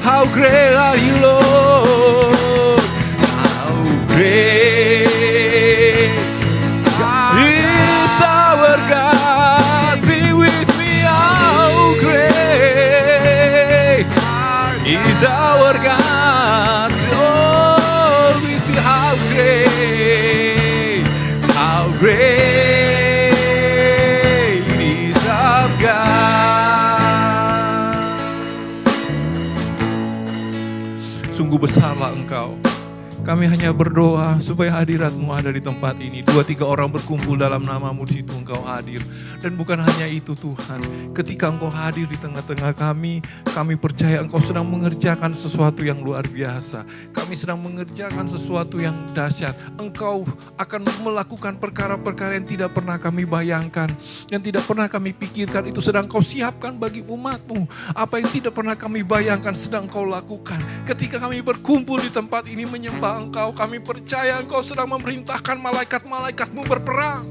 how great are you, Lord? How great is our God? Sing with me, how great is our God? Oh, we see how great is our God. Sungguh besarlah Engkau. Kami hanya berdoa supaya hadirat-Mu ada di tempat ini. 2-3 orang berkumpul dalam nama-Mu, di situ Engkau hadir. Dan bukan hanya itu Tuhan, ketika Engkau hadir di tengah-tengah kami percaya Engkau sedang mengerjakan sesuatu yang luar biasa. Kami sedang mengerjakan sesuatu yang dahsyat. Engkau akan melakukan perkara-perkara yang tidak pernah kami bayangkan, yang tidak pernah kami pikirkan. Itu sedang Engkau siapkan bagi umat-Mu. Apa yang tidak pernah kami bayangkan sedang Engkau lakukan. Ketika kami berkumpul di tempat ini menyembah Engkau, kami percaya Engkau sedang memerintahkan malaikat-malaikat-Mu berperang.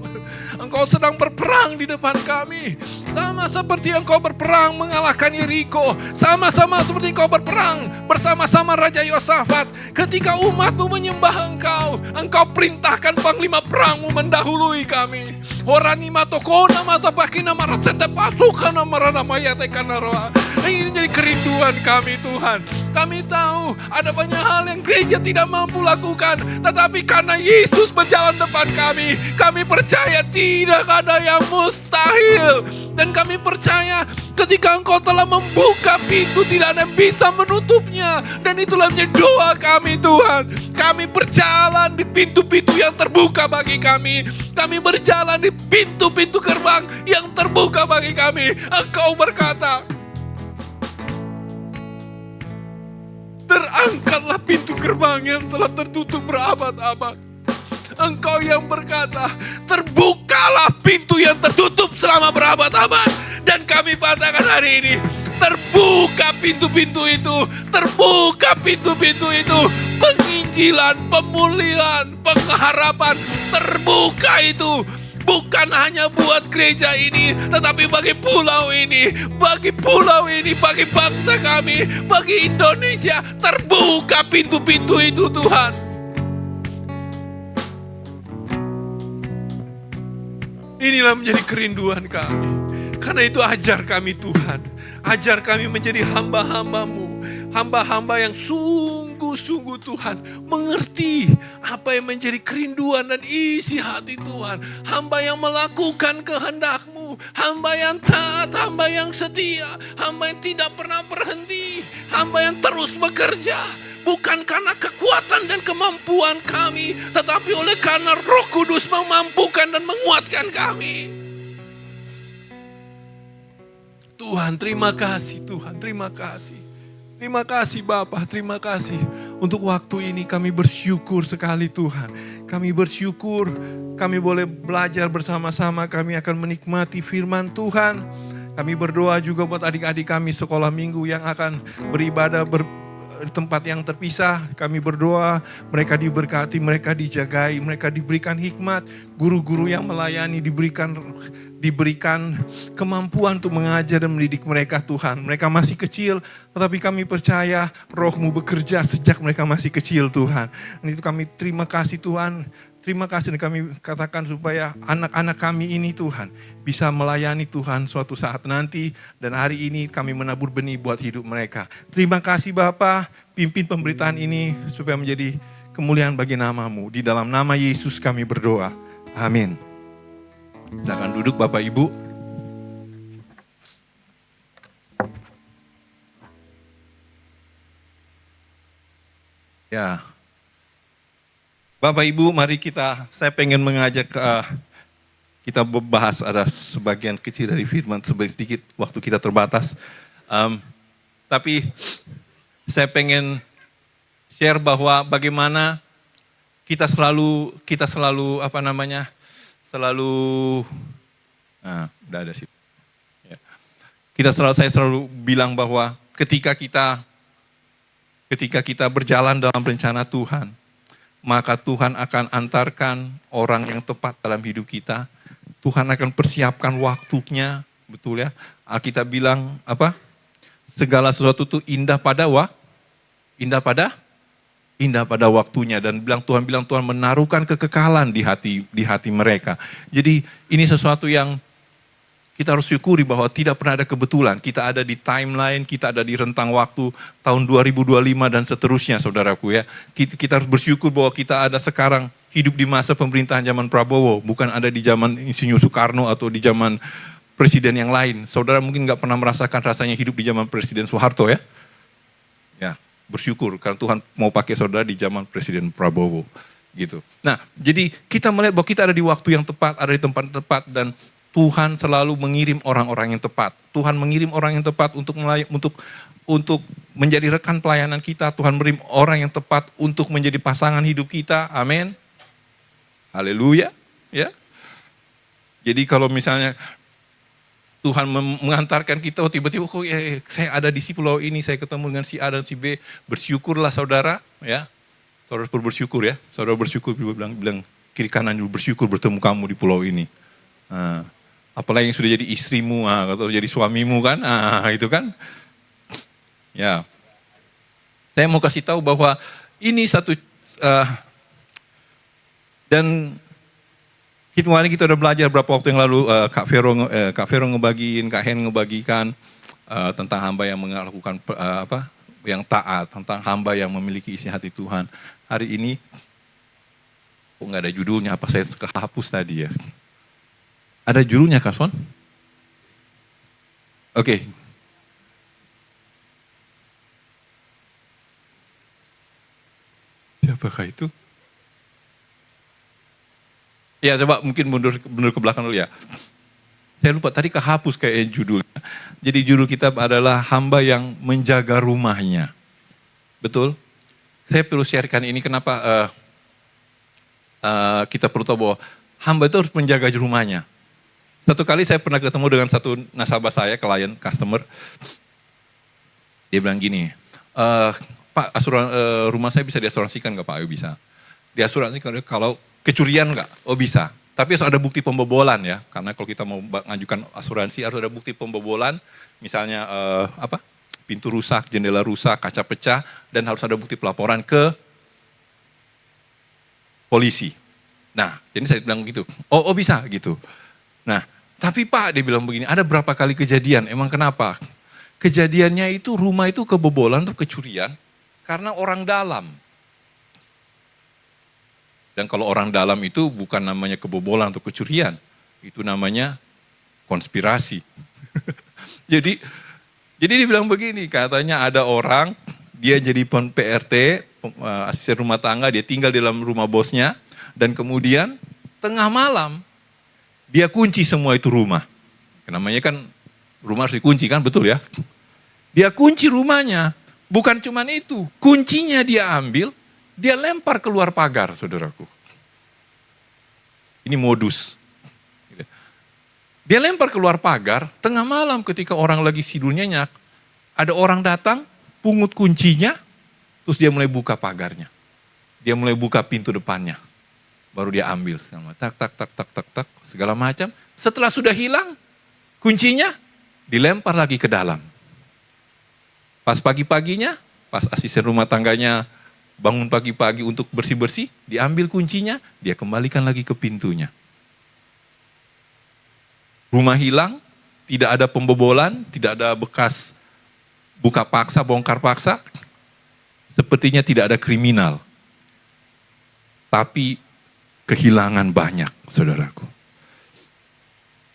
Engkau sedang berperang di depan kami. Sama seperti Engkau berperang mengalahkan Yeriko. Sama-sama seperti Engkau berperang bersama-sama Raja Yosafat. Ketika umat-Mu menyembah Engkau, Engkau perintahkan panglima perang-Mu mendahului kami. Horani matokona mata bakina marasete pasukana marana mayatekana roa. Ini jadi kerinduan kami Tuhan. Kami tahu ada banyak hal yang gereja tidak mampu lakukan. Tetapi karena Yesus berjalan depan kami percaya tidak ada yang mustahil. Dan kami percaya ketika Engkau telah membuka pintu, tidak ada yang bisa menutupnya. Dan itulah menjadi doa kami Tuhan. Kami berjalan di pintu-pintu yang terbuka bagi kami. Kami berjalan di pintu-pintu gerbang yang terbuka bagi kami. Engkau berkata, terangkatlah pintu gerbang yang telah tertutup berabad-abad. Engkau yang berkata, terbukalah pintu yang tertutup selama berabad-abad. Dan kami katakan hari ini, terbuka pintu-pintu itu. Terbuka pintu-pintu itu. Penginjilan, pemulihan, pengharapan terbuka itu. Bukan hanya buat gereja ini, tetapi bagi pulau ini, bagi pulau ini, bagi bangsa kami, bagi Indonesia. Terbuka pintu-pintu itu Tuhan. Inilah menjadi kerinduan kami. Karena itu ajar kami Tuhan. Ajar kami menjadi hamba-hamba-Mu. Hamba-hamba yang sungguh-sungguh Tuhan mengerti apa yang menjadi kerinduan dan isi hati Tuhan. Hamba yang melakukan kehendak-Mu. Hamba yang taat, hamba yang setia. Hamba yang tidak pernah berhenti. Hamba yang terus bekerja. Bukan karena kekuatan dan kemampuan kami, tetapi oleh karena Roh Kudus memampukan dan menguatkan kami. Tuhan, terima kasih Tuhan, terima kasih. Terima kasih Bapa, terima kasih. Untuk waktu ini kami bersyukur sekali Tuhan. Kami bersyukur, kami boleh belajar bersama-sama, kami akan menikmati firman Tuhan. Kami berdoa juga buat adik-adik kami sekolah minggu yang akan beribadah di tempat yang terpisah. Kami berdoa mereka diberkati, mereka dijagai, mereka diberikan hikmat, guru-guru yang melayani diberikan kemampuan untuk mengajar dan mendidik mereka Tuhan. Mereka masih kecil, tetapi kami percaya Roh-Mu bekerja sejak mereka masih kecil Tuhan. Dan itu kami terima kasih Tuhan. Terima kasih dan kami katakan supaya anak-anak kami ini Tuhan bisa melayani Tuhan suatu saat nanti. Dan hari ini kami menabur benih buat hidup mereka. Terima kasih Bapa, pimpin pemberitaan ini supaya menjadi kemuliaan bagi nama-Mu. Di dalam nama Yesus kami berdoa. Amin. Silakan duduk Bapak Ibu. Ya. Bapak Ibu, mari saya pengen mengajak kita membahas ada sebagian kecil dari firman, sedikit waktu kita terbatas. Tapi saya pengen share bahwa bagaimana kita selalu udah ada sih. Ya. Saya selalu bilang bahwa ketika kita berjalan dalam rencana Tuhan, maka Tuhan akan antarkan orang yang tepat dalam hidup kita. Tuhan akan persiapkan waktunya, betul ya. Alkitab bilang apa? segala sesuatu itu indah indah pada waktunya, dan Tuhan bilang menaruhkan kekekalan di hati mereka. Jadi ini sesuatu yang kita harus syukuri bahwa tidak pernah ada kebetulan. Kita ada di timeline, kita ada di rentang waktu tahun 2025 dan seterusnya, saudaraku ya. Kita harus bersyukur bahwa kita ada sekarang hidup di masa pemerintahan zaman Prabowo, bukan ada di zaman Insinyur Soekarno atau di zaman presiden yang lain. Saudara mungkin nggak pernah merasakan rasanya hidup di zaman Presiden Soeharto ya. Ya, bersyukur karena Tuhan mau pakai saudara di zaman Presiden Prabowo gitu. Nah, jadi kita melihat bahwa kita ada di waktu yang tepat, ada di tempat yang tepat, dan Tuhan selalu mengirim orang-orang yang tepat. Tuhan mengirim orang yang tepat untuk menjadi rekan pelayanan kita. Tuhan mengirim orang yang tepat untuk menjadi pasangan hidup kita. Amin. Haleluya. Ya. Jadi kalau misalnya Tuhan mengantarkan kita, tiba-tiba kok saya ada di si pulau ini, saya ketemu dengan si A dan si B, bersyukurlah saudara, ya. Saudara bersyukur ya. Saudara bersyukur, bilang kiri kanan dulu, bersyukur bertemu kamu di pulau ini. Nah, apalagi yang sudah jadi istrimu atau jadi suamimu kan, itu kan. Ya, saya mau kasih tahu bahwa ini satu dan kemarin kita udah belajar beberapa waktu yang lalu, Kak Vero ngebagiin, Kak Hen ngebagikan tentang hamba yang melakukan yang taat, tentang hamba yang memiliki isi hati Tuhan. Hari ini kok nggak ada judulnya, apa saya kehapus tadi ya? Ada judulnya, Kak Son? Oke. Siapakah itu? Ya, coba mungkin mundur ke belakang dulu ya. Saya lupa, tadi kehapus kayak judulnya. Jadi judul kita adalah hamba yang menjaga rumahnya. Betul? Saya perlu sharekan ini kenapa kita perlu tahu bahwa hamba itu harus menjaga rumahnya. Satu kali saya pernah ketemu dengan satu nasabah saya, klien, customer. Dia bilang gini, Pak, rumah saya bisa diasuransikan nggak Pak? Ayo bisa. Diasuransikan kalau kecurian nggak? Oh bisa. Tapi harus ada bukti pembobolan ya. Karena kalau kita mau mengajukan asuransi harus ada bukti pembobolan. Misalnya pintu rusak, jendela rusak, kaca pecah. Dan harus ada bukti pelaporan ke polisi. Nah, jadi saya bilang gitu. Oh bisa gitu. Nah, tapi Pak, dia bilang begini, ada berapa kali kejadian, emang kenapa? Kejadiannya itu rumah itu kebobolan atau kecurian karena orang dalam. Dan kalau orang dalam itu bukan namanya kebobolan atau kecurian, itu namanya konspirasi. Jadi dia bilang begini, katanya ada orang, dia jadi PRT, asisten rumah tangga, dia tinggal di dalam rumah bosnya, dan kemudian tengah malam, dia kunci semua itu rumah. Namanya kan rumah harus dikunci kan, betul ya? Dia kunci rumahnya. Bukan cuma itu, kuncinya dia ambil, dia lempar keluar pagar, saudaraku. Ini modus. Dia lempar keluar pagar, tengah malam ketika orang lagi tidur nyenyak, ada orang datang, pungut kuncinya, terus dia mulai buka pagarnya. Dia mulai buka pintu depannya. Baru dia ambil, tak, segala macam. Setelah sudah hilang, kuncinya dilempar lagi ke dalam. Pas pagi-paginya, pas asisten rumah tangganya bangun pagi-pagi untuk bersih-bersih, diambil kuncinya, dia kembalikan lagi ke pintunya. Rumah hilang, tidak ada pembobolan, tidak ada bekas buka paksa, bongkar paksa. Sepertinya tidak ada kriminal. Tapi kehilangan banyak, saudaraku.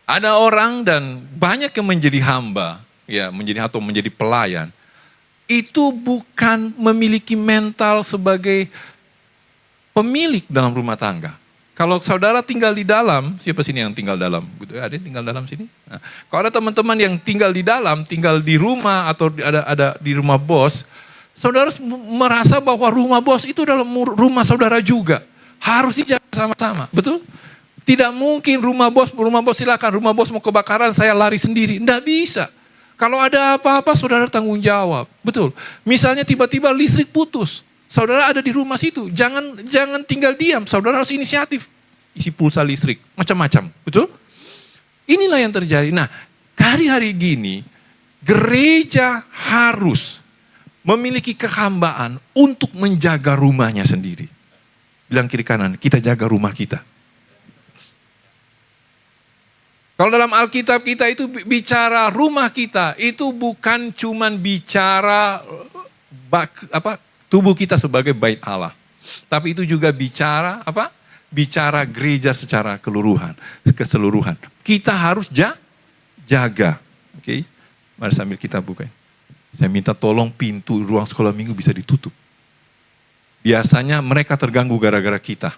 Ada orang dan banyak yang menjadi hamba, ya menjadi pelayan, itu bukan memiliki mental sebagai pemilik dalam rumah tangga. Kalau saudara tinggal di dalam, siapa sini yang tinggal dalam? Ada yang tinggal dalam sini? Nah, kalau ada teman-teman yang tinggal di dalam, tinggal di rumah atau ada di rumah bos, saudara merasa bahwa rumah bos itu dalam rumah saudara juga. Harus dijaga sama-sama, betul? Tidak mungkin rumah bos silakan, rumah bos mau kebakaran, saya lari sendiri. Tidak bisa. Kalau ada apa-apa, saudara tanggung jawab, betul? Misalnya tiba-tiba listrik putus, saudara ada di rumah situ, jangan tinggal diam, saudara harus inisiatif. Isi pulsa listrik, macam-macam, betul? Inilah yang terjadi. Nah, hari-hari gini, Gereja harus memiliki kehambaan untuk menjaga rumahnya sendiri. Bilang kiri kanan, kita jaga rumah kita. Kalau dalam Alkitab kita itu bicara rumah kita, itu bukan cuman bicara tubuh kita sebagai bait Allah. Tapi itu juga bicara bicara gereja secara keseluruhan. Kita harus jaga. Oke. Mari sambil kita buka. Saya minta tolong pintu ruang sekolah minggu bisa ditutup. Biasanya mereka terganggu gara-gara kita.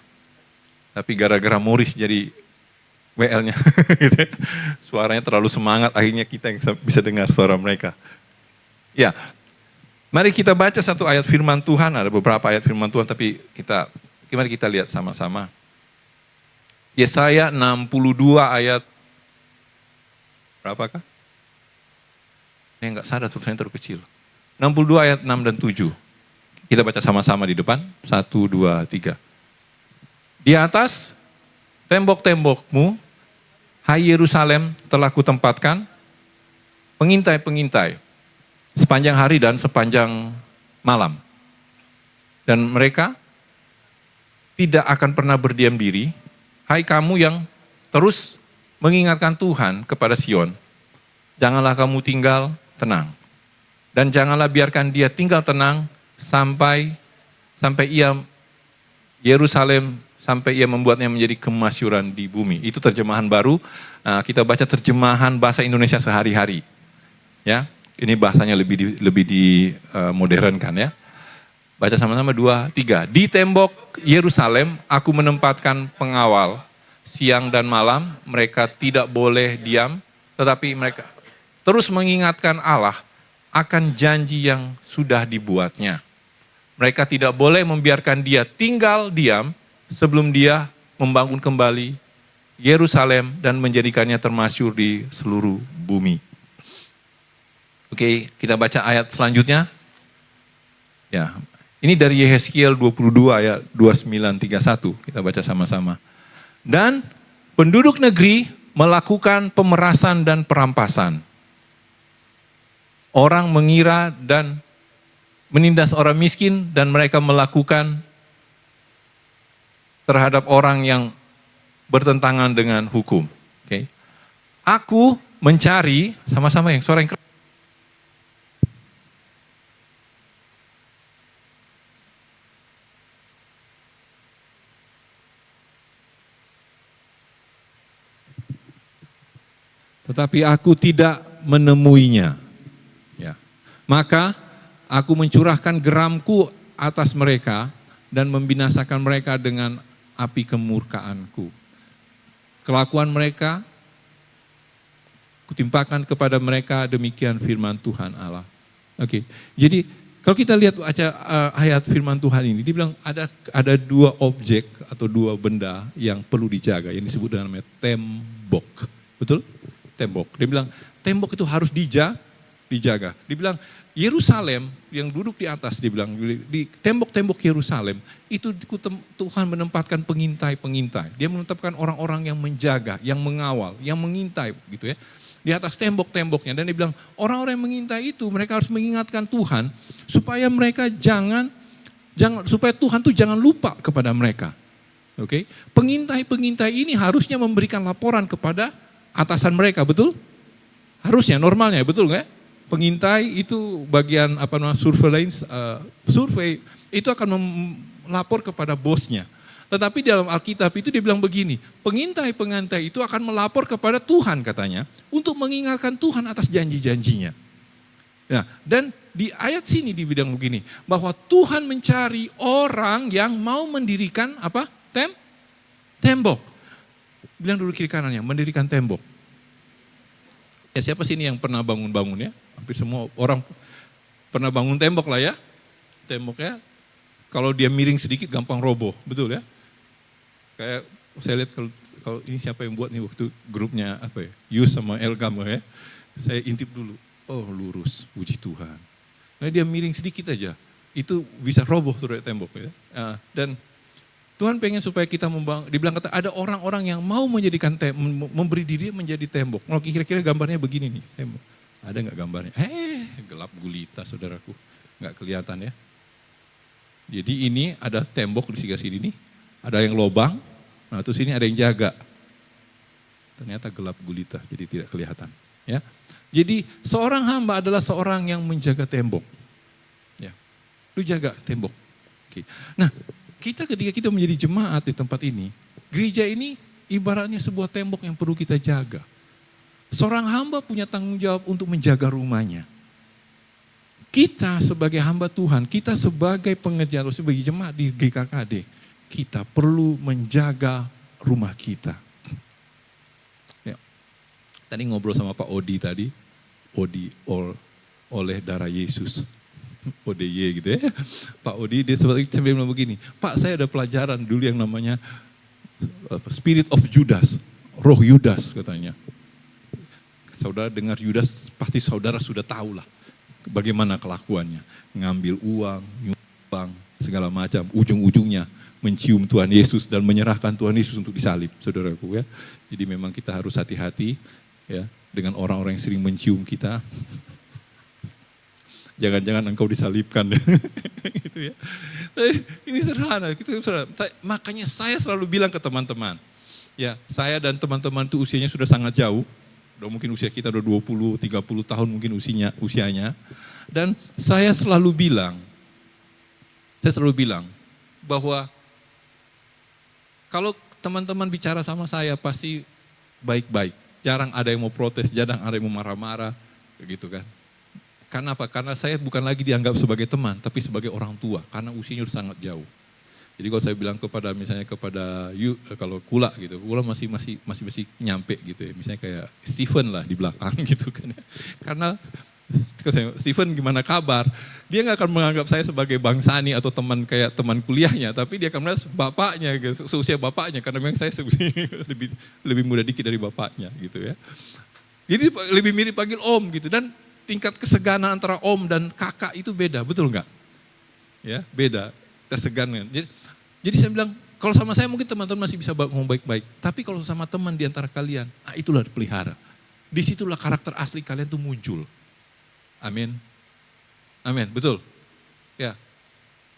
Tapi gara-gara Morris jadi WL-nya. Gitu ya. Suaranya terlalu semangat, akhirnya kita bisa dengar suara mereka. Ya, mari kita baca satu ayat firman Tuhan. Ada beberapa ayat firman Tuhan, tapi mari kita lihat sama-sama. Yesaya 62 ayat, berapakah? Saya enggak sadar, tulisannya terlalu kecil. 62 ayat 6 dan 7. Kita baca sama-sama di depan. 1, 2, 3. Di atas tembok-tembokmu, hai Yerusalem, telah kutempatkan pengintai-pengintai sepanjang hari dan sepanjang malam. Dan mereka tidak akan pernah berdiam diri. Hai kamu yang terus mengingatkan Tuhan kepada Sion, janganlah kamu tinggal tenang. Dan janganlah biarkan dia tinggal tenang sampai ia Yerusalem, sampai ia membuatnya menjadi kemasyuran di bumi. Itu terjemahan baru. Kita baca terjemahan bahasa Indonesia sehari-hari. Ya, ini bahasanya lebih dimodernkan ya. Baca sama-sama 2, 3. Di tembok Yerusalem aku menempatkan pengawal siang dan malam. Mereka tidak boleh diam, tetapi mereka terus mengingatkan Allah akan janji yang sudah dibuatnya. Mereka tidak boleh membiarkan dia tinggal diam sebelum dia membangun kembali Yerusalem dan menjadikannya termasyhur di seluruh bumi. Oke, kita baca ayat selanjutnya. Ya, ini dari Yehezkiel 22 ayat 29-31. Kita baca sama-sama. Dan penduduk negeri melakukan pemerasan dan perampasan. Orang mengira dan menindas orang miskin dan mereka melakukan terhadap orang yang bertentangan dengan hukum. Okay. Aku mencari, sama-sama yang suara yang keras. Tetapi aku tidak menemuinya. Ya. Maka aku mencurahkan geramku atas mereka dan membinasakan mereka dengan api kemurkaanku. Kelakuan mereka kutimpakan kepada mereka, demikian firman Tuhan Allah. Oke. Jadi kalau kita lihat ayat firman Tuhan ini, dia bilang ada 2 objek atau 2 benda yang perlu dijaga, yang disebut dengan namanya tembok. Betul? Tembok. Dia bilang tembok itu harus dijaga. Dia bilang Yerusalem yang duduk di atas, dia bilang di tembok-tembok Yerusalem itu Tuhan menempatkan pengintai-pengintai. Dia menetapkan orang-orang yang menjaga, yang mengawal, yang mengintai gitu ya. Di atas tembok-temboknya, dan dia bilang orang-orang yang mengintai itu mereka harus mengingatkan Tuhan supaya mereka supaya Tuhan tuh jangan lupa kepada mereka. Oke? Pengintai-pengintai ini harusnya memberikan laporan kepada atasan mereka, betul? Harusnya, normalnya, betul nggak? Pengintai itu bagian surveillance, survei itu akan melapor kepada bosnya. Tetapi dalam Alkitab itu dia bilang begini, pengintai-pengintai itu akan melapor kepada Tuhan katanya, untuk mengingatkan Tuhan atas janji-janjinya. Nah, dan di ayat sini dibilang begini, bahwa Tuhan mencari orang yang mau mendirikan tembok. Bilang dulu kiri kanannya, mendirikan tembok. Ya siapa sih ini yang pernah bangun-bangun ya? Hampir semua orang pernah bangun tembok lah ya. Temboknya kalau dia miring sedikit gampang roboh, betul ya? Kayak saya lihat kalau ini siapa yang buat nih waktu grupnya Yus sama Elgam ya. Saya intip dulu, oh lurus, puji Tuhan. Nah dia miring sedikit aja, itu bisa roboh sudah tembok ya. Dan Tuhan pengen supaya kita dibilang kata ada orang-orang yang mau menjadikan memberi diri menjadi tembok. Kalau kira-kira gambarnya begini nih, tembok. Ada nggak gambarnya? Gelap gulita saudaraku. Nggak kelihatan ya. Jadi ini ada tembok di sebelah sini nih. Ada yang lobang. Nah terus ini ada yang jaga. Ternyata gelap gulita jadi tidak kelihatan. Ya. Jadi seorang hamba adalah seorang yang menjaga tembok. Ya. Lu jaga tembok. Oke. Nah ketika kita menjadi jemaat di tempat ini. Gereja ini ibaratnya sebuah tembok yang perlu kita jaga. Seorang hamba punya tanggung jawab untuk menjaga rumahnya. Kita sebagai hamba Tuhan, kita sebagai pengerja atau sebagai jemaat di GKKD, kita perlu menjaga rumah kita. Ya. Tadi ngobrol sama Pak Odi tadi, Odi oleh darah Yesus. ODY gitu ya. Pak Odi dia sambil bilang begini, Pak saya ada pelajaran dulu yang namanya Spirit of Judas, roh Yudas katanya. Saudara dengar Yudas, pasti saudara sudah tahu lah bagaimana kelakuannya. Ngambil uang, nyumbang, segala macam. Ujung-ujungnya mencium Tuhan Yesus dan menyerahkan Tuhan Yesus untuk disalib, saudaraku ya. Jadi memang kita harus hati-hati ya dengan orang-orang yang sering mencium kita. Jangan-jangan engkau disalibkan. Gitu ya. Ini sederhana. Makanya saya selalu bilang ke teman-teman, ya saya dan teman-teman itu usianya sudah sangat jauh. Udah mungkin usia kita udah 20, 30 tahun mungkin usianya. Dan saya selalu bilang bahwa kalau teman-teman bicara sama saya pasti baik-baik. Jarang ada yang mau protes, jarang ada yang mau marah-marah, gitu kan. Karena apa? Karena saya bukan lagi dianggap sebagai teman, tapi sebagai orang tua, karena usianya sudah sangat jauh. Jadi kalau saya bilang misalnya kepada kalau Kula gitu, Kula masih nyampe gitu ya. Misalnya kayak Steven lah di belakang gitu kan ya. Karena Steven gimana kabar? Dia nggak akan menganggap saya sebagai Bang Sani atau kayak teman kuliahnya, tapi dia akan melihat bapaknya, gitu, seusia bapaknya, karena memang saya lebih muda dikit dari bapaknya gitu ya. Jadi lebih mirip panggil om gitu, dan tingkat keseganan antara om dan kakak itu beda, betul nggak? Ya beda keseganan. Jadi saya bilang, kalau sama saya mungkin teman-teman masih bisa ngomong baik-baik. Tapi kalau sama teman di antara kalian, itulah dipelihara. Disitulah karakter asli kalian tuh muncul. Amin. Amin, betul. Ya.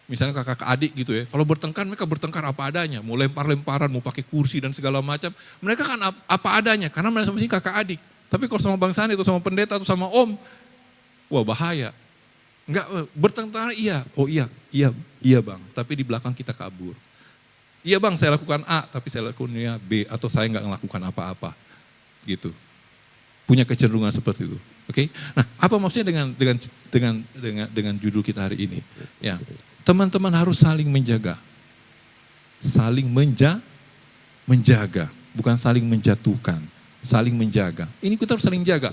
Misalnya kakak adik gitu ya. Kalau bertengkar, mereka bertengkar apa adanya. Mau lempar-lemparan, mau pakai kursi dan segala macam. Mereka kan apa adanya, karena mereka masih kakak adik. Tapi kalau sama Bang Sani atau sama pendeta atau sama om, wah bahaya. Enggak, bertengkar iya. Oh iya bang, tapi di belakang kita kabur. Iya bang, saya lakukan A, tapi saya lakukannya B, atau saya enggak melakukan apa-apa. Gitu. Punya kecenderungan seperti itu. Oke? Nah, apa maksudnya dengan judul kita hari ini? Ya, teman-teman harus saling menjaga. Saling menjaga, bukan saling menjatuhkan. Saling menjaga. Ini kita harus saling jaga.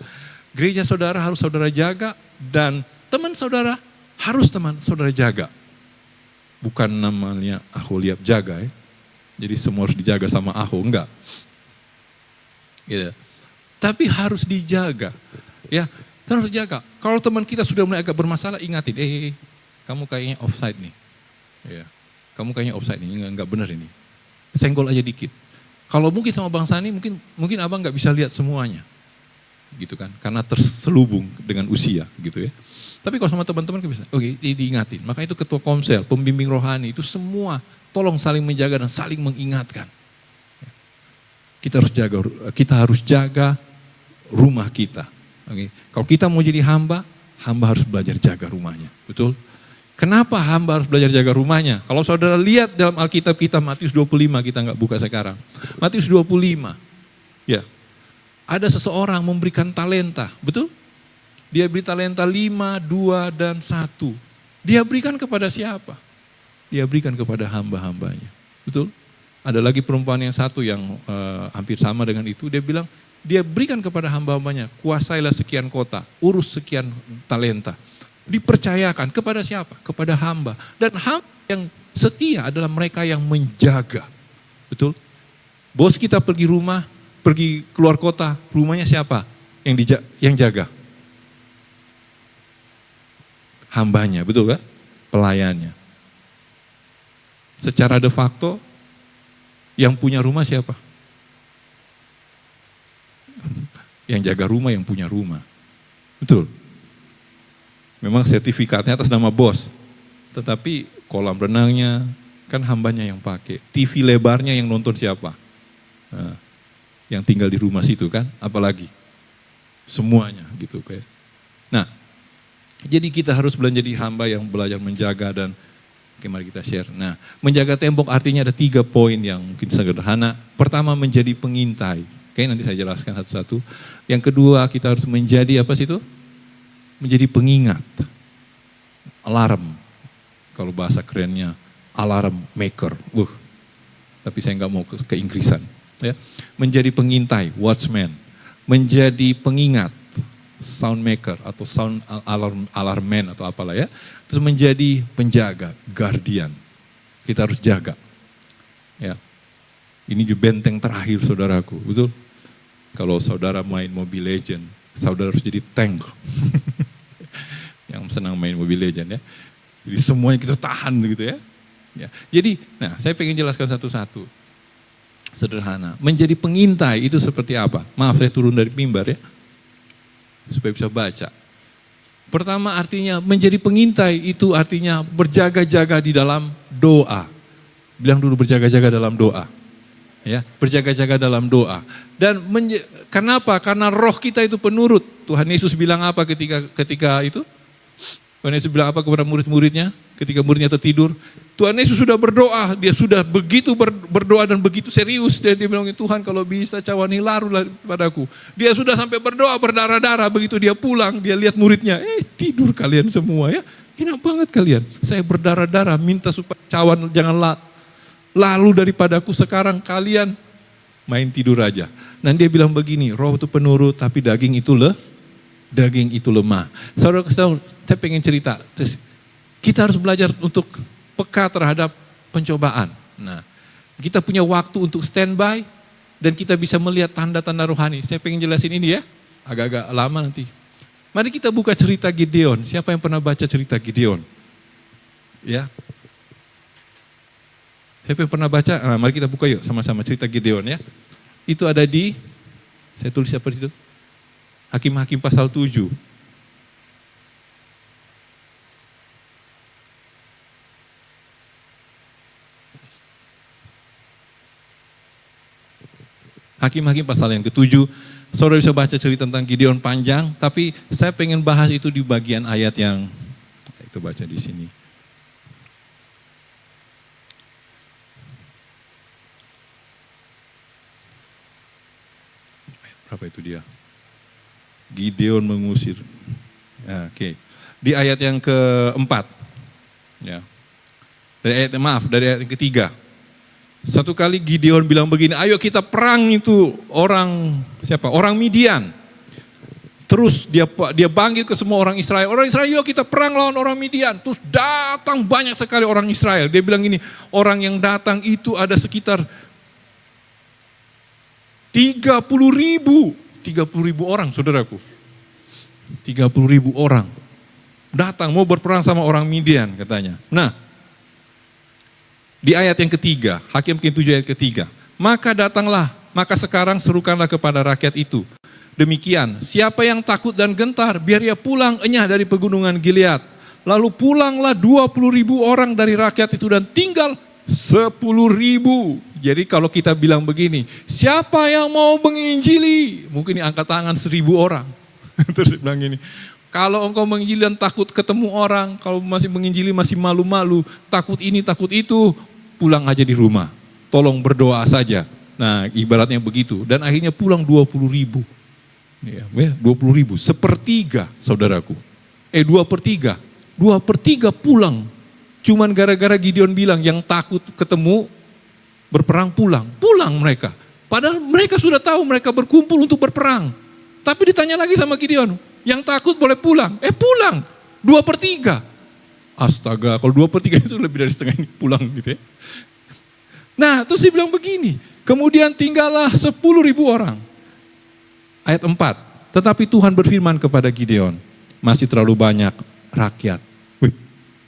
Gereja saudara harus saudara jaga, dan teman saudara harus teman saudara jaga. Bukan namanya Aholiab jaga ya. Jadi semua harus dijaga sama Aho, enggak. Gitu. Tapi harus dijaga. Ya, harus jaga. Kalau teman kita sudah mulai agak bermasalah, ingatin, kamu kayaknya offside nih. Ya, kamu kayaknya offside nih, enggak benar ini. Senggol aja dikit. Kalau mungkin sama Bang Sani, mungkin abang nggak bisa lihat semuanya. Gitu kan, karena terselubung dengan usia gitu ya. Tapi kalau sama teman-teman bisa, diingatin. Maka itu ketua komsel, pembimbing rohani, itu semua tolong saling menjaga dan saling mengingatkan. Kita harus jaga rumah kita. Oke. Kalau kita mau jadi hamba harus belajar jaga rumahnya. Betul? Kenapa hamba harus belajar jaga rumahnya? Kalau saudara lihat dalam Alkitab kita, Matius 25, kita nggak buka sekarang. Matius 25, ya. Ada seseorang memberikan talenta, betul? Dia beri talenta 5, 2, dan 1. Dia berikan kepada siapa? Dia berikan kepada hamba-hambanya. Betul? Ada lagi perumpamaan yang satu yang hampir sama dengan itu. Dia bilang, dia berikan kepada hamba-hambanya, kuasailah sekian kota, urus sekian talenta. Dipercayakan kepada siapa? Kepada hamba. Dan hamba yang setia adalah mereka yang menjaga. Betul? Bos kita pergi keluar kota, rumahnya siapa yang jaga? Hambanya, betul kan? Pelayannya. Secara de facto, yang punya rumah siapa? Yang jaga rumah yang punya rumah. Betul. Memang sertifikatnya atas nama bos. Tetapi kolam renangnya kan hambanya yang pakai. TV lebarnya yang nonton siapa? Nah, yang tinggal di rumah situ kan, apalagi semuanya gitu kayak. Nah, jadi kita harus menjadi hamba yang belajar menjaga dan mari kita share. Nah, menjaga tembok artinya ada 3 poin yang mungkin sederhana. Pertama, menjadi pengintai. Oke, nanti saya jelaskan satu-satu. Yang kedua, kita harus menjadi apa sih itu? Menjadi pengingat. Alarm. Kalau bahasa kerennya, alarm maker. Tapi saya nggak mau ke Inggrisan. Ya. Menjadi pengintai, watchman. Menjadi pengingat, sound maker atau sound alarmman atau apalah ya. Terus menjadi penjaga, guardian. Kita harus jaga. Ya. Ini juga benteng terakhir saudaraku, betul? Kalau saudara main Mobile Legend, saudara harus jadi tank. Yang senang main Mobile Legend ya. Jadi semuanya kita tahan gitu ya. Ya. Jadi, nah saya pengen jelaskan satu-satu. Sederhana. Menjadi pengintai itu seperti apa? Maaf saya turun dari mimbar ya. Supaya bisa baca. Pertama artinya menjadi pengintai itu artinya berjaga-jaga di dalam doa. Bilang dulu berjaga-jaga dalam doa. Ya, berjaga-jaga dalam doa. Dan kenapa? Karena roh kita itu penurut. Tuhan Yesus bilang apa ketika itu? Tuhan Yesus bilang apa kepada murid-muridnya? Ketika muridnya tertidur, Tuhan Yesus sudah berdoa, dia sudah begitu berdoa dan begitu serius. Dan dia bilang, Tuhan kalau bisa cawan ini larulah padaku. Dia sudah sampai berdoa berdarah-darah, begitu dia pulang, dia lihat muridnya, tidur kalian semua ya. Enak banget kalian, saya berdarah-darah minta supaya cawan jangan lalu daripadaku, sekarang kalian main tidur aja. Dan dia bilang begini, roh itu penurut tapi daging itu lemah. Saudara, saya pengen cerita, kita harus belajar untuk peka terhadap pencobaan. Nah, kita punya waktu untuk standby dan kita bisa melihat tanda-tanda rohani. Saya pengen jelasin ini ya, agak-agak lama nanti. Mari kita buka cerita Gideon. Siapa yang pernah baca cerita Gideon? Ya. Siapa yang pernah baca? Nah, mari kita buka yuk sama-sama cerita Gideon ya. Itu ada di, saya tulis apa di situ? Hakim-Hakim pasal 7. Hakim-Hakim pasal yang ke-7, saudara bisa baca cerita tentang Gideon panjang, tapi saya pengen bahas itu di bagian ayat yang, kita baca di sini. Berapa itu dia? Gideon mengusir. Ya, oke. Di ayat yang ke-4. Ya. Dari ayat yang ke-3. Satu kali Gideon bilang begini, ayo kita perang itu orang Midian. Terus dia panggil ke semua orang Israel. Orang Israel, yuk kita perang lawan orang Midian. Terus datang banyak sekali orang Israel. Dia bilang gini, orang yang datang itu ada sekitar 30.000 orang saudaraku. 30.000 orang. Datang mau berperang sama orang Midian katanya. Nah, di ayat yang ketiga, Hakim 7 ayat ketiga. Maka datanglah, maka sekarang serukanlah kepada rakyat itu. Demikian, siapa yang takut dan gentar, biar ia pulang enyah dari pegunungan Gilead. Lalu pulanglah 20.000 orang dari rakyat itu dan tinggal 10.000. Jadi kalau kita bilang begini, siapa yang mau menginjili? Mungkin angkat tangan 1.000 orang. Terus dia bilang gini, kalau engkau menginjili dan takut ketemu orang, kalau masih menginjili masih malu-malu, takut ini, takut itu, pulang aja di rumah. Tolong berdoa saja. Nah, ibaratnya begitu. Dan akhirnya pulang 20.000. Ya, 20.000. Sepertiga, saudaraku. 2/3. 2/3 pulang. Cuman gara-gara Gideon bilang, yang takut ketemu, berperang pulang. Pulang mereka. Padahal mereka sudah tahu mereka berkumpul untuk berperang. Tapi ditanya lagi sama Gideon, yang takut boleh pulang. Pulang. 2/3. Astaga, kalau 2/3 itu lebih dari setengah ini pulang gitu ya. Nah, terus dia bilang begini, kemudian tinggallah 10.000 orang. Ayat 4, tetapi Tuhan berfirman kepada Gideon, masih terlalu banyak rakyat.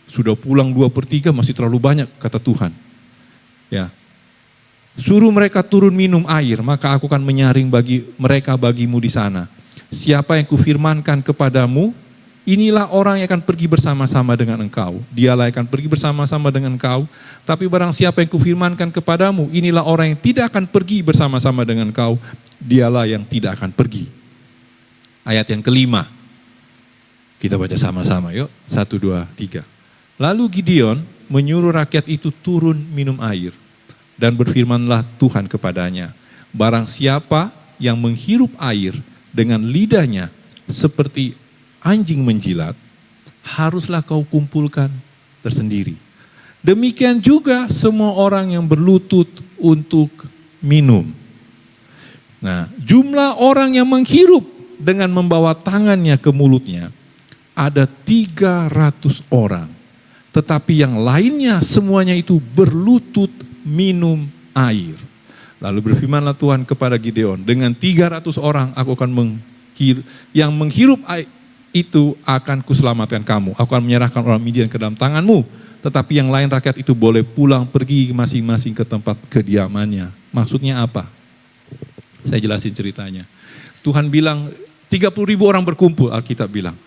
Sudah pulang 2/3 masih terlalu banyak, kata Tuhan. Ya, suruh mereka turun minum air, maka aku akan menyaring bagi mereka bagimu di sana. Siapa yang kufirmankan kepadamu, inilah orang yang akan pergi bersama-sama dengan engkau. Dialah yang akan pergi bersama-sama dengan engkau. Tapi barang siapa yang kufirmankan kepadamu, inilah orang yang tidak akan pergi bersama-sama dengan engkau. Dialah yang tidak akan pergi. Ayat yang kelima. Kita baca sama-sama yuk. 1, 2, 3. Lalu Gideon menyuruh rakyat itu turun minum air. Dan berfirmanlah Tuhan kepadanya, barang siapa yang menghirup air dengan lidahnya seperti anjing menjilat, haruslah kau kumpulkan tersendiri. Demikian juga semua orang yang berlutut untuk minum. Nah, jumlah orang yang menghirup dengan membawa tangannya ke mulutnya ada 300 orang. Tetapi yang lainnya semuanya itu berlutut minum air. Lalu berfirmanlah Tuhan kepada Gideon, dengan 300 orang aku akan yang menghirup air itu akan kuselamatkan kamu. Aku akan menyerahkan orang Midian ke dalam tanganmu. Tetapi yang lain rakyat itu boleh pulang pergi masing-masing ke tempat kediamannya. Maksudnya apa? Saya jelasin ceritanya. Tuhan bilang 30.000 orang berkumpul, Alkitab bilang.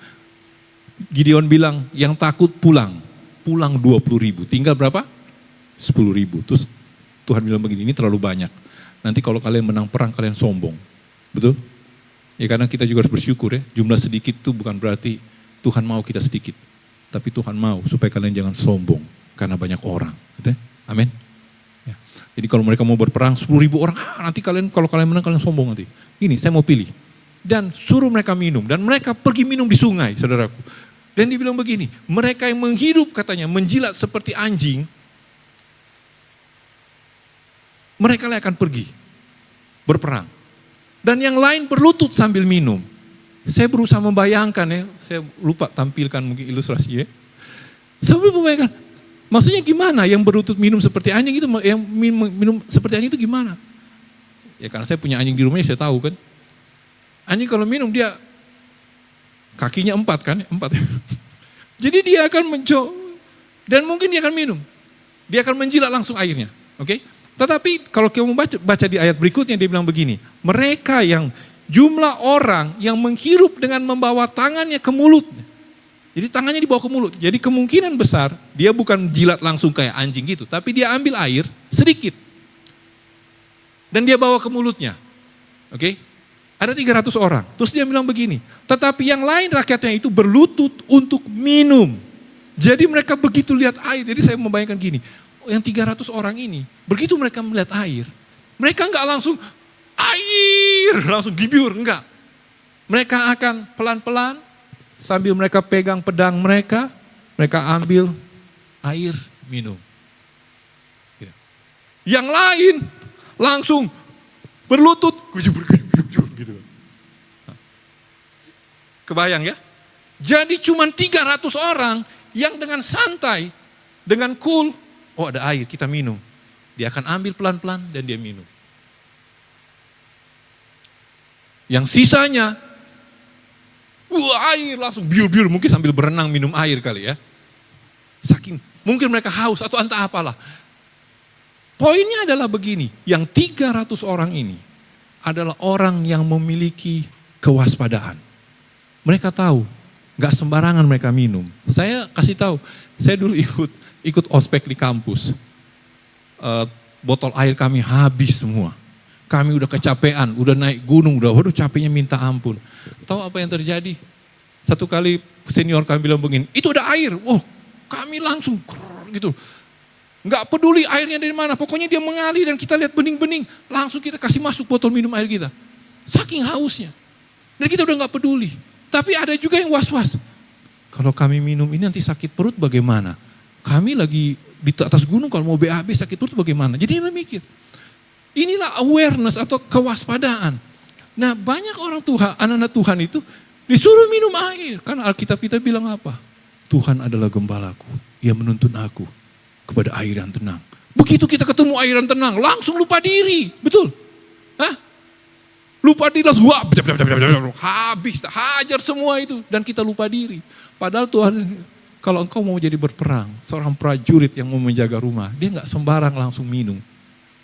Gideon bilang yang takut pulang 20.000. Tinggal berapa? 10.000. Terus Tuhan bilang begini, ini terlalu banyak. Nanti kalau kalian menang perang kalian sombong. Betul? Ya karena kita juga harus bersyukur ya. Jumlah sedikit itu bukan berarti Tuhan mau kita sedikit. Tapi Tuhan mau supaya kalian jangan sombong karena banyak orang. Gitu ya? Amin. Ya. Jadi kalau mereka mau berperang 10.000 orang, nanti kalau kalian menang kalian sombong nanti. Ini saya mau pilih. Dan suruh mereka minum. Dan mereka pergi minum di sungai, saudaraku. Dan dibilang begini, mereka yang menghidup katanya menjilat seperti anjing, mereka lah akan pergi berperang. Dan yang lain berlutut sambil minum. Saya berusaha membayangkan ya, saya lupa tampilkan mungkin ilustrasi ya. Saya membayangkan, maksudnya gimana yang berlutut minum seperti anjing itu, yang minum seperti anjing itu gimana? Ya karena saya punya anjing di rumahnya saya tahu kan. Anjing kalau minum dia kakinya 4 kan, 4. Jadi dia akan mencoba dan mungkin dia akan minum. Dia akan menjilat langsung airnya, oke? Tetapi kalau kita baca di ayat berikutnya dia bilang begini, mereka yang jumlah orang yang menghirup dengan membawa tangannya ke mulut. Jadi tangannya dibawa ke mulut. Jadi kemungkinan besar dia bukan jilat langsung kayak anjing gitu, tapi dia ambil air sedikit. Dan dia bawa ke mulutnya. Oke? Ada 300 orang. Terus dia bilang begini, tetapi yang lain rakyatnya itu berlutut untuk minum. Jadi mereka begitu lihat air, jadi saya membayangkan gini, yang 300 orang ini, begitu mereka melihat air, mereka enggak langsung air, langsung dibiur, enggak. Mereka akan pelan-pelan, sambil mereka pegang pedang mereka ambil air minum. Yang lain langsung berlutut, gitu. Kebayang ya? Jadi cuma 300 orang yang dengan santai, dengan cool, oh ada air, kita minum. Dia akan ambil pelan-pelan dan dia minum. Yang sisanya, air langsung biur-biur, mungkin sambil berenang minum air kali ya. Saking, mungkin mereka haus atau entah apalah. Poinnya adalah begini, yang 300 orang ini adalah orang yang memiliki kewaspadaan. Mereka tahu, gak sembarangan mereka minum. Saya kasih tahu, saya dulu ikut ospek di kampus. Botol air kami habis semua. Kami udah kecapean, udah naik gunung, waduh capeknya minta ampun. Tahu apa yang terjadi? Satu kali senior kami bilang begini, itu ada air. Kami langsung gitu. Nggak peduli airnya dari mana, pokoknya dia mengalir dan kita lihat bening-bening, langsung kita kasih masuk botol minum air kita. Saking hausnya. Dan kita udah nggak peduli. Tapi ada juga yang was-was. Kalau kami minum ini nanti sakit perut bagaimana? Kami lagi di atas gunung, kalau mau BAB sakit perut bagaimana? Jadi dia mikir. Inilah awareness atau kewaspadaan. Nah banyak orang Tuhan, anak-anak Tuhan itu disuruh minum air. Karena Alkitab kita bilang apa? Tuhan adalah gembalaku, Ia menuntun aku kepada air yang tenang. Begitu kita ketemu air yang tenang, langsung lupa diri. Betul? Hah? Lupa diri langsung, habis, hajar semua itu. Dan kita lupa diri. Padahal Tuhan, kalau engkau mau jadi berperang, seorang prajurit yang mau menjaga rumah, dia gak sembarang langsung minum.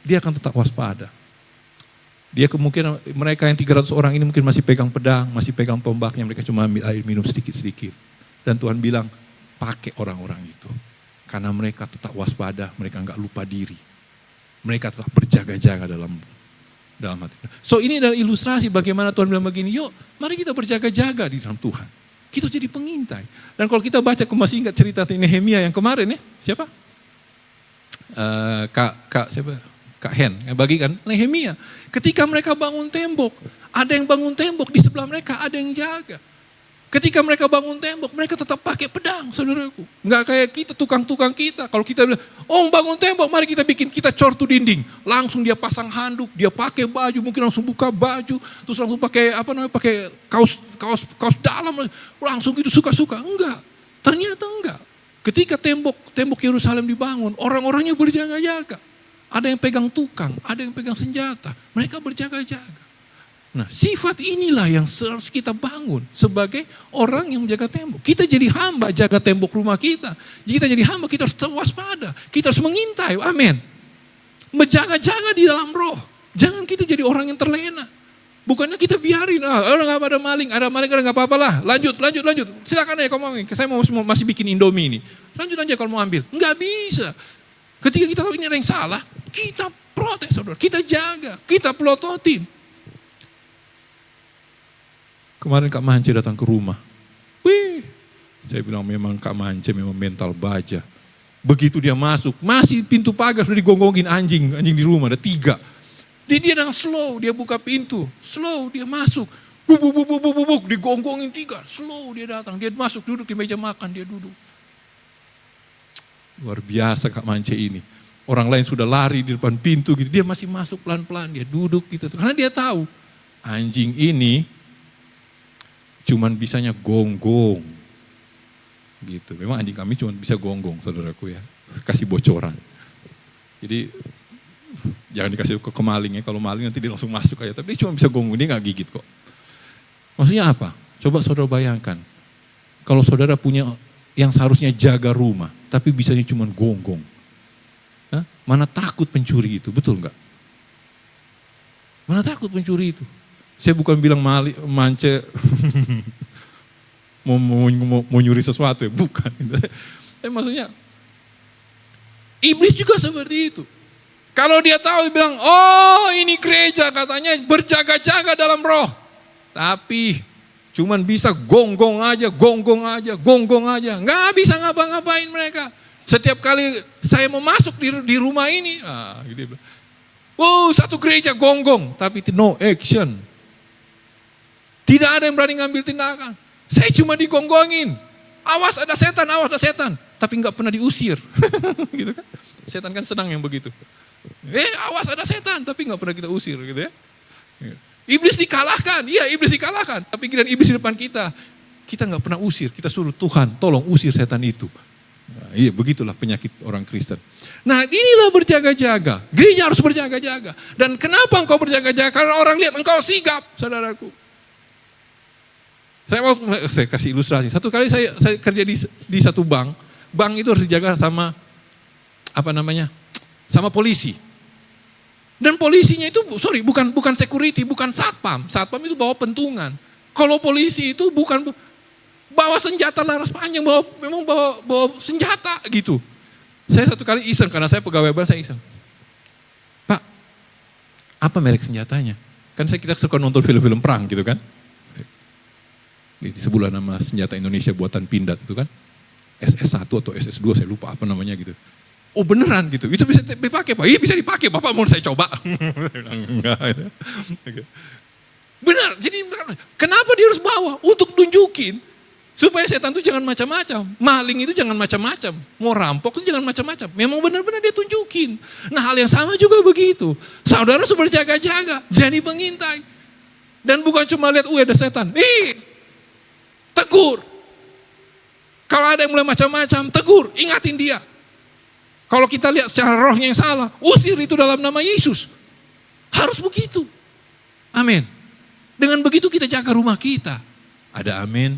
Dia akan tetap waspada. Dia kemungkinan mereka yang 300 orang ini mungkin masih pegang pedang, masih pegang tombaknya, mereka cuma ambil air minum sedikit-sedikit. Dan Tuhan bilang, pakai orang-orang itu. Karena mereka tetap waspada, mereka enggak lupa diri. Mereka tetap berjaga-jaga dalam hati. So ini adalah ilustrasi bagaimana Tuhan bilang begini, yuk mari kita berjaga-jaga di dalam Tuhan. Kita jadi pengintai. Dan kalau kita baca, aku masih ingat cerita Nehemia yang kemarin ya, siapa? Kak Hen, yang bagikan Nehemia. Ketika mereka bangun tembok, ada yang bangun tembok di sebelah mereka, ada yang jaga. Ketika mereka bangun tembok, mereka tetap pakai pedang, saudaraku. Enggak kayak kita, tukang-tukang kita. Kalau kita bilang, oh bangun tembok, mari kita bikin, kita cor tuh dinding. Langsung dia pasang handuk, dia pakai baju, mungkin langsung buka baju, terus langsung pakai pakai kaos dalam, langsung gitu suka-suka. Enggak, ternyata enggak. Ketika tembok Yerusalem dibangun, orang-orangnya berjaga-jaga. Ada yang pegang tukang, ada yang pegang senjata. Mereka berjaga-jaga. Nah, sifat inilah yang harus kita bangun sebagai orang yang menjaga tembok. Kita jadi hamba jaga tembok rumah kita. Jika kita jadi hamba, kita harus waspada. Kita harus mengintai, amin. Menjaga-jaga di dalam roh. Jangan kita jadi orang yang terlena. Bukannya kita biarin, orang nggak ada maling, ada nggak apa-apa lah. Lanjut. Silakan aja kalau mau. Saya masih bikin Indomie ini. Lanjut aja kalau mau ambil. Nggak bisa. Ketika kita tahu ini ada yang salah, kita protes, saudara. Kita jaga, kita pelototin. Kemarin Kak Mance datang ke rumah. Wih, saya bilang memang Kak Mance memang mental baja. Begitu dia masuk, masih pintu pagar sudah digonggongin anjing di rumah, ada 3. Dia dengan slow, dia buka pintu, slow dia masuk. Buk, digonggongin 3, slow dia datang, dia masuk duduk di meja makan, dia duduk. Luar biasa Kak Mance ini. Orang lain sudah lari di depan pintu gitu, dia masih masuk pelan-pelan, dia duduk gitu. Karena dia tahu, anjing ini cuman bisanya gonggong. Gitu. Memang anjing kami cuma bisa gonggong, saudaraku ya. Kasih bocoran. Jadi jangan dikasih ke maling ya. Kalau maling nanti dia langsung masuk aja. Tapi dia cuma bisa gonggong, dia gak gigit kok. Maksudnya apa? Coba saudara bayangkan. Kalau saudara punya yang seharusnya jaga rumah, tapi bisanya cuma gonggong. Hah? Mana takut pencuri itu, betul nggak? Mana takut pencuri itu? Saya bukan bilang Mance mau nyuri sesuatu ya, bukan. Maksudnya, iblis juga seperti itu. Kalau dia tahu, dia bilang, oh ini gereja katanya berjaga-jaga dalam roh. Tapi cuman bisa gonggong aja. Nggak bisa ngapa-ngapain mereka. Setiap kali saya mau masuk di rumah ini, dia bilang, wow satu gereja gonggong, tapi no action. Tidak ada yang berani ngambil tindakan. Saya cuma digonggongin. Awas ada setan. Tapi nggak pernah diusir. Gitu kan? Setan kan senang yang begitu. Awas ada setan, tapi nggak pernah kita usir gitu ya. Iblis dikalahkan, iblis dikalahkan. Tapi kira iblis di depan kita nggak pernah usir. Kita suruh Tuhan, tolong usir setan itu. Nah, begitulah penyakit orang Kristen. Nah inilah berjaga-jaga. Gereja harus berjaga-jaga. Dan kenapa engkau berjaga-jaga? Karena orang lihat engkau sigap, saudaraku. Saya kasih ilustrasi. Satu kali saya kerja di satu bank. Bank itu harus dijaga sama sama polisi. Dan polisinya itu, bukan security, bukan satpam. Satpam itu bawa pentungan. Kalau polisi itu bukan bawa senjata laras panjang, memang bawa senjata gitu. Saya satu kali iseng, karena saya pegawai bank, saya iseng. Pak, apa merek senjatanya? Kan kita suka nonton film-film perang gitu kan. Di sebulan nama senjata Indonesia buatan Pindad itu kan. SS1 atau SS2, saya lupa apa namanya gitu. Oh beneran gitu, itu bisa dipakai Pak? Iya bisa dipakai, Bapak mau saya coba? Enggak. Benar, jadi kenapa dia harus bawa? Untuk tunjukin, supaya setan itu jangan macam-macam. Maling itu jangan macam-macam. Mau rampok itu jangan macam-macam. Memang benar-benar dia tunjukin. Nah hal yang sama juga begitu. Saudara harus berjaga-jaga, jadi pengintai. Dan bukan cuma lihat, ada setan. Tegur. Kalau ada yang mulai macam-macam, tegur, ingatin dia. Kalau kita lihat secara rohnya yang salah, usir itu dalam nama Yesus. Harus begitu. Amin. Dengan begitu kita jaga rumah kita. Ada amin.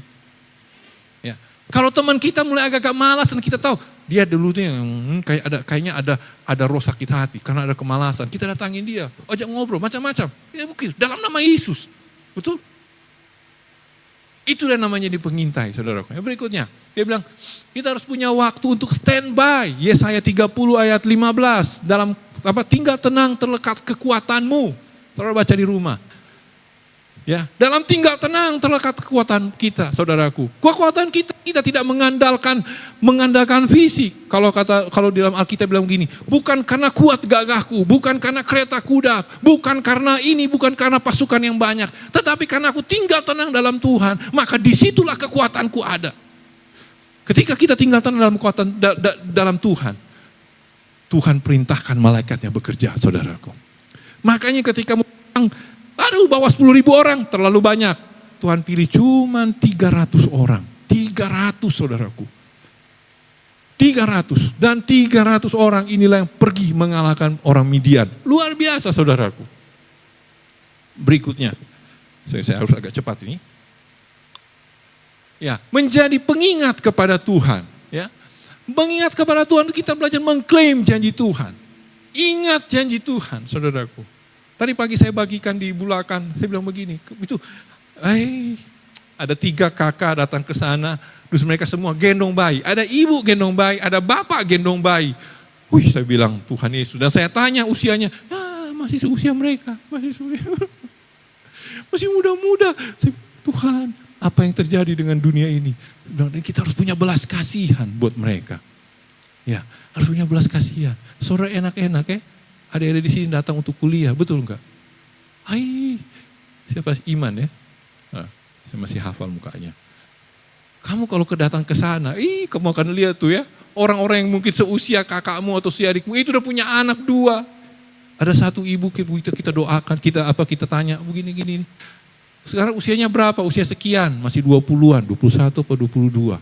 Ya. Kalau teman kita mulai agak-agak malas dan kita tahu, Dia dulu tuh yang kayaknya ada roh sakit hati karena ada kemalasan. Kita datangin dia, ajak ngobrol macam-macam. Ya mungkin dalam nama Yesus. Betul? Itulah namanya di pengintai, saudaraku. Yang berikutnya, dia bilang, kita harus punya waktu untuk standby. Yesaya 30 ayat 15. Dalam tinggal tenang terlekat kekuatanmu. Saudara baca di rumah. Ya, dalam tinggal tenang terlekat kekuatan kita, saudaraku. Kekuatan kita tidak mengandalkan fisik. Kalau di dalam Alkitab bilang begini, bukan karena kuat gagahku, bukan karena kereta kuda, bukan karena ini, bukan karena pasukan yang banyak, tetapi karena aku tinggal tenang dalam Tuhan, maka disitulah kekuatanku ada. Ketika kita tinggal tenang dalam kekuatan dalam Tuhan, Tuhan perintahkan malaikatnya bekerja, saudaraku. Makanya ketika bawa 10.000 orang, terlalu banyak. Tuhan pilih cuma 300 orang. 300 saudaraku. 300. Dan 300 orang inilah yang pergi mengalahkan orang Midian. Luar biasa saudaraku. Berikutnya. Saya harus agak cepat ini. Ya, menjadi pengingat kepada Tuhan. Ya. Mengingat kepada Tuhan, kita belajar mengklaim janji Tuhan. Ingat janji Tuhan, saudaraku. Tadi pagi saya bagikan di Bulakan, saya bilang begini, itu, ada 3 kakak datang ke sana, terus mereka semua gendong bayi. Ada ibu gendong bayi, ada bapak gendong bayi. Saya bilang Tuhan Yesus, dan saya tanya usianya, masih seusia mereka, masih muda-muda. Tuhan, apa yang terjadi dengan dunia ini? Dan kita harus punya belas kasihan buat mereka. Ya, harus punya belas kasihan. Saudara enak-enak ya. Adik-adik di sini datang untuk kuliah, betul enggak? Siapa Iman ya? Saya masih hafal mukanya. Kamu kalau datang ke sana, kamu akan lihat tuh ya, orang-orang yang mungkin seusia kakakmu atau si adikmu itu udah punya anak 2. Ada satu ibu kita doakan, kita tanya begini-gini. Sekarang usianya berapa? Usia sekian, masih 20-an, 21 atau 22.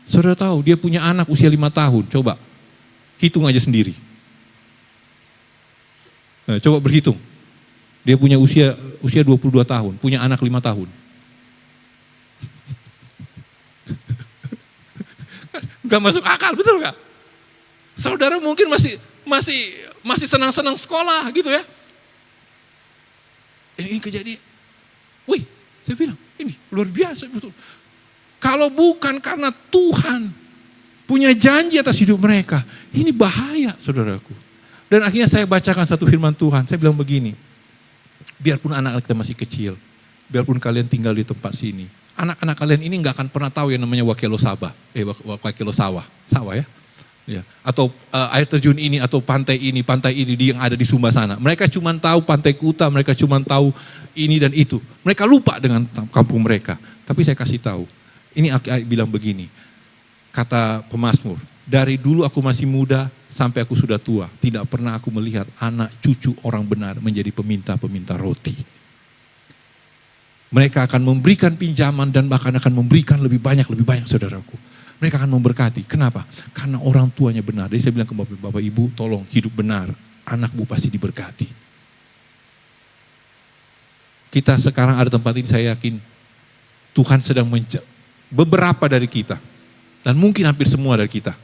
Saudara tahu dia punya anak usia 5 tahun, coba hitung aja sendiri. Nah, coba berhitung. Dia punya usia 22 tahun, punya anak 5 tahun. Gak masuk akal, betul gak? Saudara mungkin masih senang-senang sekolah gitu ya. Ini kejadian. Saya bilang, ini luar biasa betul. Kalau bukan karena Tuhan punya janji atas hidup mereka, ini bahaya saudaraku. Dan akhirnya saya bacakan satu firman Tuhan, saya bilang begini, biarpun anak-anak kita masih kecil, biarpun kalian tinggal di tempat sini, anak-anak kalian ini gak akan pernah tahu yang namanya Wakelo sawah ya. Ya. Atau air terjun ini, atau pantai ini yang ada di Sumba sana. Mereka cuma tahu Pantai Kuta, mereka cuma tahu ini dan itu. Mereka lupa dengan kampung mereka. Tapi saya kasih tahu, ini Alkitab bilang begini, kata pemazmur, dari dulu aku masih muda sampai aku sudah tua, tidak pernah aku melihat anak cucu orang benar menjadi peminta-peminta roti. Mereka akan memberikan pinjaman dan bahkan akan memberikan lebih banyak saudaraku. Mereka akan memberkati. Kenapa? Karena orang tuanya benar. Jadi saya bilang ke Bapak Ibu, tolong hidup benar. Anakmu pasti diberkati. Kita sekarang ada tempat ini, saya yakin Tuhan sedang beberapa dari kita, dan mungkin hampir semua dari kita.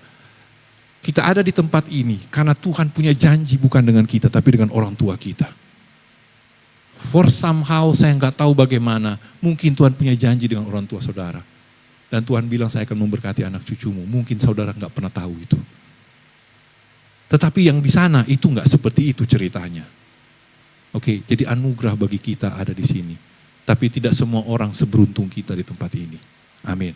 Kita ada di tempat ini karena Tuhan punya janji bukan dengan kita, tapi dengan orang tua kita. For somehow saya nggak tahu bagaimana, mungkin Tuhan punya janji dengan orang tua saudara. Dan Tuhan bilang saya akan memberkati anak cucumu. Mungkin saudara nggak pernah tahu itu. Tetapi yang di sana itu nggak seperti itu ceritanya. Oke, jadi anugerah bagi kita ada di sini. Tapi tidak semua orang seberuntung kita di tempat ini. Amin.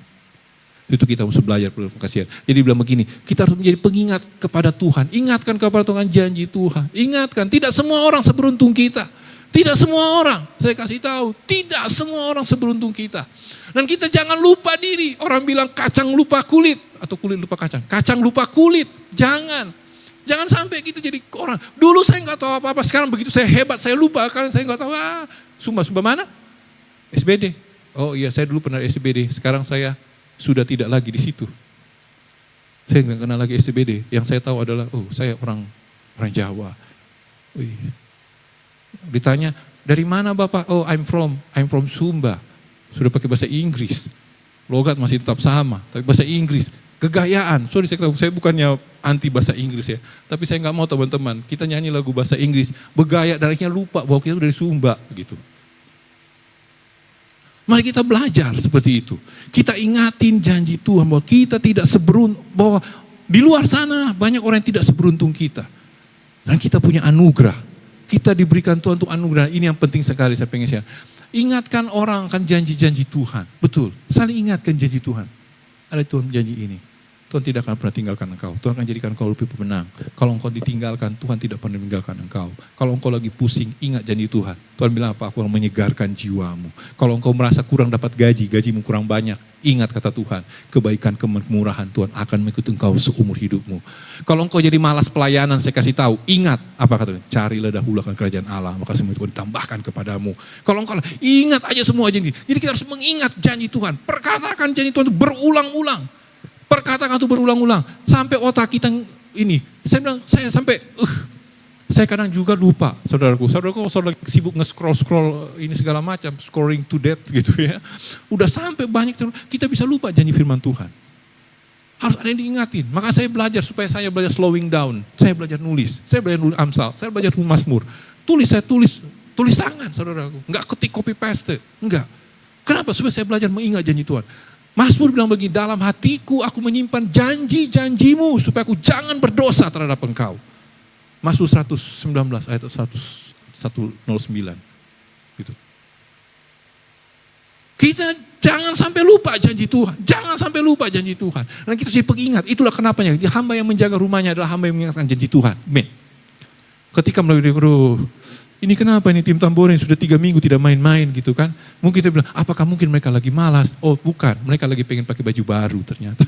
Itu kita harus belajar kasihan. Jadi bilang begini, kita harus menjadi pengingat kepada Tuhan. Ingatkan kepada Tuhan janji Tuhan. Ingatkan, tidak semua orang seberuntung kita. Tidak semua orang, saya kasih tahu, tidak semua orang seberuntung kita. Dan kita jangan lupa diri. Orang bilang kacang lupa kulit, atau kulit lupa kacang. Kacang lupa kulit, jangan. Jangan sampai gitu jadi orang. Dulu saya nggak tahu apa-apa, sekarang begitu saya hebat, saya lupa. Karena saya nggak tahu, Sumba mana? SBD. Oh iya, saya dulu pernah SBD, sekarang saya sudah tidak lagi di situ. Saya nggak kenal lagi SBD. Yang saya tahu adalah, saya orang Jawa. Ditanya, dari mana Bapak? Oh, I'm from Sumba. Sudah pakai bahasa Inggris. Logat masih tetap sama, tapi bahasa Inggris. Kegayaan, sorry saya bukannya anti bahasa Inggris ya, tapi saya nggak mau teman-teman, kita nyanyi lagu bahasa Inggris, bergaya dan akhirnya lupa bahwa kita dari Sumba gitu. Mari kita belajar seperti itu. Kita ingatin janji Tuhan bahwa kita tidak bahwa di luar sana banyak orang yang tidak seberuntung kita. Dan kita punya anugerah. Kita diberikan Tuhan untuk anugerah. Ini yang penting sekali saya pengen share. Ingatkan orang akan janji-janji Tuhan. Betul, saling ingatkan janji Tuhan. Ada Tuhan janji ini. Tuhan tidak akan pernah tinggalkan engkau. Tuhan akan jadikan engkau lebih pemenang. Kalau engkau ditinggalkan, Tuhan tidak pernah meninggalkan engkau. Kalau engkau lagi pusing, ingat janji Tuhan. Tuhan bilang apa? Aku akan menyegarkan jiwamu. Kalau engkau merasa kurang dapat gajimu kurang banyak, ingat kata Tuhan. Kebaikan, kemurahan Tuhan akan mengikuti engkau seumur hidupmu. Kalau engkau jadi malas pelayanan, saya kasih tahu, ingat apa katanya? Carilah dahulu akan kerajaan Allah, maka semua itu ditambahkan kepadamu. Kalau engkau ingat aja semua janji. Jadi kita harus mengingat janji Tuhan. Perkatakan janji Tuhan itu berulang-ulang. Perkataan itu berulang-ulang sampai otak kita ini. Saya bilang saya kadang juga lupa, saudaraku saudara sibuk nge-scroll ini segala macam, scoring to death gitu ya. Udah sampai banyak kita bisa lupa janji firman Tuhan. Harus ada yang diingatin. Maka saya belajar supaya saya belajar slowing down. Saya belajar nulis, saya belajar nulis Amsal, saya belajar Mazmur. Saya tulis tangan, saudaraku. Enggak ketik copy paste, enggak. Kenapa? Supaya saya belajar mengingat janji Tuhan. Mazmur bilang begini, dalam hatiku aku menyimpan janji-janjimu supaya aku jangan berdosa terhadap engkau. Mazmur 119 ayat 109. Gitu. Kita jangan sampai lupa janji Tuhan. Jangan sampai lupa janji Tuhan. Dan kita jadi pengingat. Itulah kenapanya. Hamba yang menjaga rumahnya adalah hamba yang mengingatkan janji Tuhan. Amin. Ketika melalui ini kenapa ini tim tamborin sudah 3 minggu tidak main-main gitu kan. Mungkin kita bilang, apakah mungkin mereka lagi malas? Oh bukan, mereka lagi pengen pakai baju baru ternyata.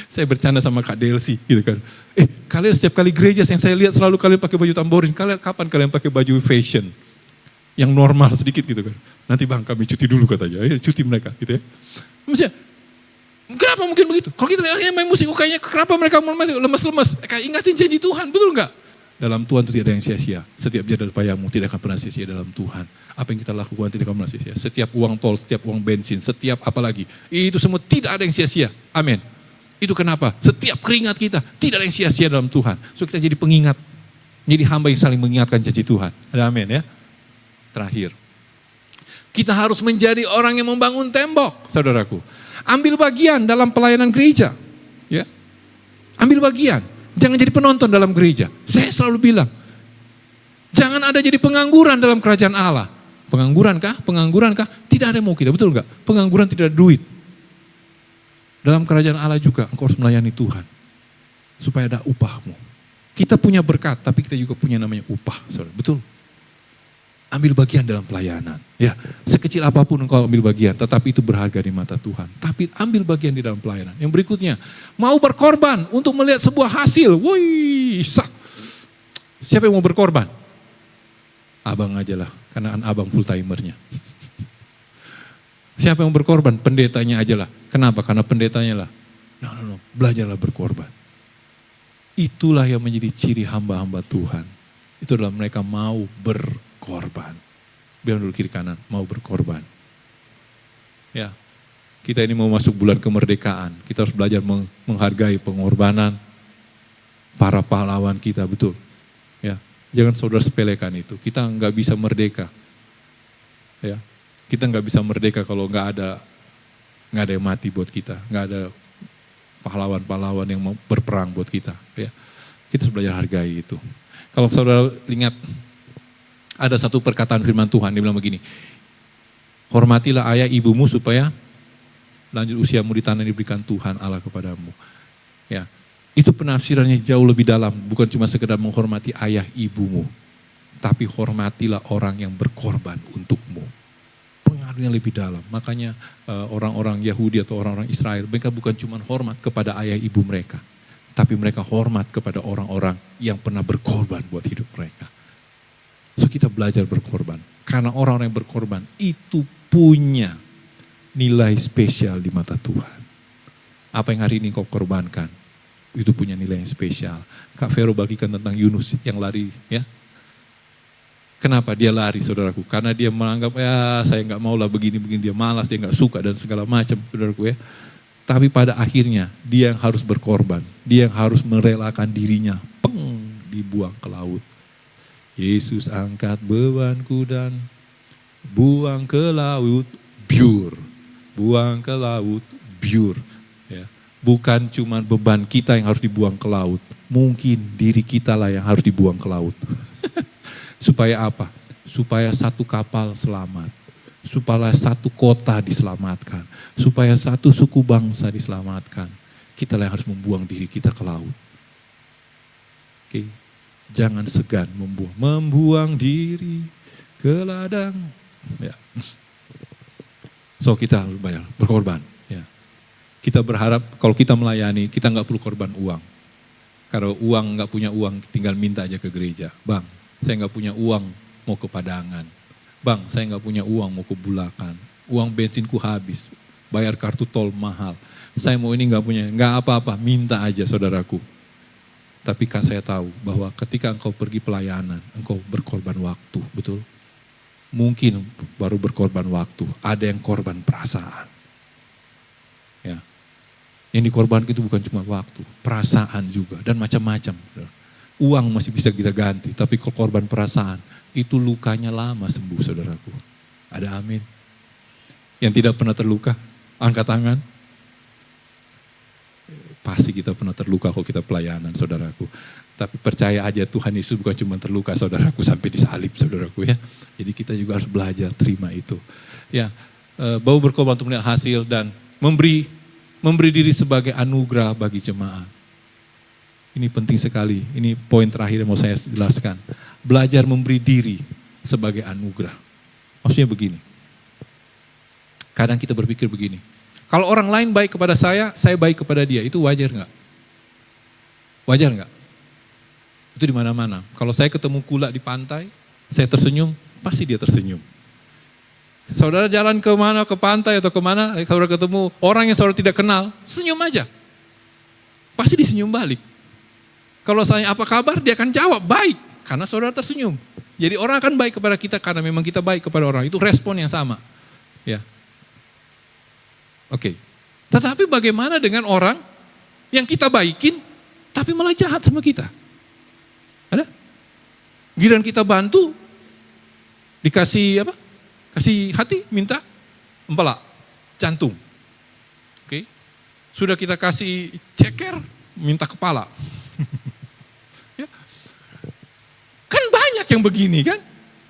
Saya bercanda sama Kak Delsi gitu kan. Kalian setiap kali gereja yang saya lihat selalu kalian pakai baju tamborin. Kapan kalian pakai baju fashion? Yang normal sedikit gitu kan. Nanti bang kami cuti dulu katanya. Cuti mereka gitu ya. Maksudnya, kenapa mungkin begitu? Kalau kita lihat main musik, kayaknya kenapa mereka lemes-lemes? Kayak ingatin janji Tuhan, betul enggak? Dalam Tuhan itu tidak ada yang sia-sia. Setiap jerih payahmu tidak akan pernah sia-sia dalam Tuhan. Apa yang kita lakukan tidak akan pernah sia-sia. Setiap uang tol, setiap uang bensin, setiap apalagi. Itu semua tidak ada yang sia-sia. Amin. Itu kenapa? Setiap keringat kita tidak ada yang sia-sia dalam Tuhan. So kita jadi pengingat. Jadi hamba yang saling mengingatkan janji Tuhan. Ada amin ya. Terakhir. Kita harus menjadi orang yang membangun tembok, saudaraku. Ambil bagian dalam pelayanan gereja. Ya. Ambil bagian. Jangan jadi penonton dalam gereja. Saya selalu bilang, jangan ada jadi pengangguran dalam kerajaan Allah. Pengangguran kah? Tidak ada yang mau kita, betul enggak? Pengangguran tidak ada duit. Dalam kerajaan Allah juga engkau harus melayani Tuhan. Supaya ada upahmu. Kita punya berkat, tapi kita juga punya namanya upah. Betul? Ambil bagian dalam pelayanan. Ya, sekecil apapun engkau ambil bagian, tetapi itu berharga di mata Tuhan. Tapi ambil bagian di dalam pelayanan. Yang berikutnya, mau berkorban untuk melihat sebuah hasil. Woi, siapa yang mau berkorban? Abang aja lah, karena abang full timernya. Siapa yang mau berkorban? Pendetanya aja lah. Kenapa? Karena pendetanya lah. No. Belajarlah berkorban. Itulah yang menjadi ciri hamba-hamba Tuhan. Itu adalah mereka mau berkorban. Biar dulu kiri kanan, mau berkorban. Ya, kita ini mau masuk bulan kemerdekaan. Kita harus belajar menghargai pengorbanan para pahlawan kita, betul. Ya, jangan saudara sepelekan itu. Kita nggak bisa merdeka. Ya, kita nggak bisa merdeka kalau nggak ada yang mati buat kita, nggak ada pahlawan-pahlawan yang mau berperang buat kita. Ya, kita harus belajar hargai itu. Kalau saudara ingat, ada satu perkataan firman Tuhan, dia bilang begini, hormatilah ayah ibumu supaya lanjut usiamu di tanah yang diberikan Tuhan Allah kepadamu. Ya, itu penafsirannya jauh lebih dalam, bukan cuma sekedar menghormati ayah ibumu, tapi hormatilah orang yang berkorban untukmu. Pengaruhnya lebih dalam. Makanya orang-orang Yahudi atau orang-orang Israel, mereka bukan cuma hormat kepada ayah ibu mereka, tapi mereka hormat kepada orang-orang yang pernah berkorban buat hidup mereka. So kita belajar berkorban. Karena orang-orang yang berkorban itu punya nilai spesial di mata Tuhan. Apa yang hari ini kau korbankan, itu punya nilai yang spesial. Kak Vero bagikan tentang Yunus yang lari, ya. Kenapa dia lari, saudaraku? Karena dia menganggap, ya saya nggak mau lah begini-begini, dia malas, dia nggak suka dan segala macam, saudaraku ya. Tapi pada akhirnya dia yang harus berkorban. Dia yang harus merelakan dirinya. Dibuang ke laut. Yesus angkat bebanku dan buang ke laut. Biur. Buang ke laut. Biur. Ya. Bukan cuma beban kita yang harus dibuang ke laut. Mungkin diri kita lah yang harus dibuang ke laut. Supaya apa? Supaya satu kapal selamat. Supaya satu kota diselamatkan. Supaya satu suku bangsa diselamatkan. Kita lah yang harus membuang diri kita ke laut. Oke, jangan segan membuang diri ke ladang. Ya. So kita harus berkorban. Ya. Kita berharap kalau kita melayani, kita nggak perlu korban uang. Kalau nggak punya uang, tinggal minta aja ke gereja. Bang, saya nggak punya uang, mau ke Padangan. Bang, saya nggak punya uang, mau ke Bulakan. Uang bensinku habis, bayar kartu tol mahal. Saya mau ini nggak punya, nggak apa-apa, minta aja saudaraku. Tapi kan saya tahu bahwa ketika engkau pergi pelayanan, engkau berkorban waktu, betul? Mungkin baru berkorban waktu, ada yang korban perasaan. Ya. Yang dikorbankan itu bukan cuma waktu, perasaan juga, dan macam-macam. Uang masih bisa kita ganti, tapi korban perasaan, itu lukanya lama sembuh saudaraku. Ada amin. Yang tidak pernah terluka, angkat tangan. Pasti kita pernah terluka kalau kita pelayanan saudaraku. Tapi percaya aja Tuhan Yesus bukan cuma terluka saudaraku sampai disalib saudaraku ya. Jadi kita juga harus belajar terima itu. Ya, mau berkorban untuk melihat hasil dan memberi diri sebagai anugerah bagi jemaat. Ini penting sekali, ini poin terakhir yang mau saya jelaskan. Belajar memberi diri sebagai anugerah. Maksudnya begini, kadang kita berpikir begini, kalau orang lain baik kepada saya baik kepada dia, itu wajar nggak? Wajar nggak? Itu di mana-mana. Kalau saya ketemu kula di pantai, saya tersenyum, pasti dia tersenyum. Saudara jalan kemana, ke pantai atau kemana, saudara ketemu orang yang saudara tidak kenal, senyum aja. Pasti disenyum balik. Kalau saya apa kabar, dia akan jawab baik, karena saudara tersenyum. Jadi orang akan baik kepada kita karena memang kita baik kepada orang. Itu respon yang sama. Ya. Oke. Tetapi bagaimana dengan orang yang kita baikin, tapi malah jahat sama kita? Ada? Giliran kita bantu, dikasih apa? Kasih hati, minta empala, jantung. Oke. Sudah kita kasih ceker, minta kepala. Ya. Kan banyak yang begini kan?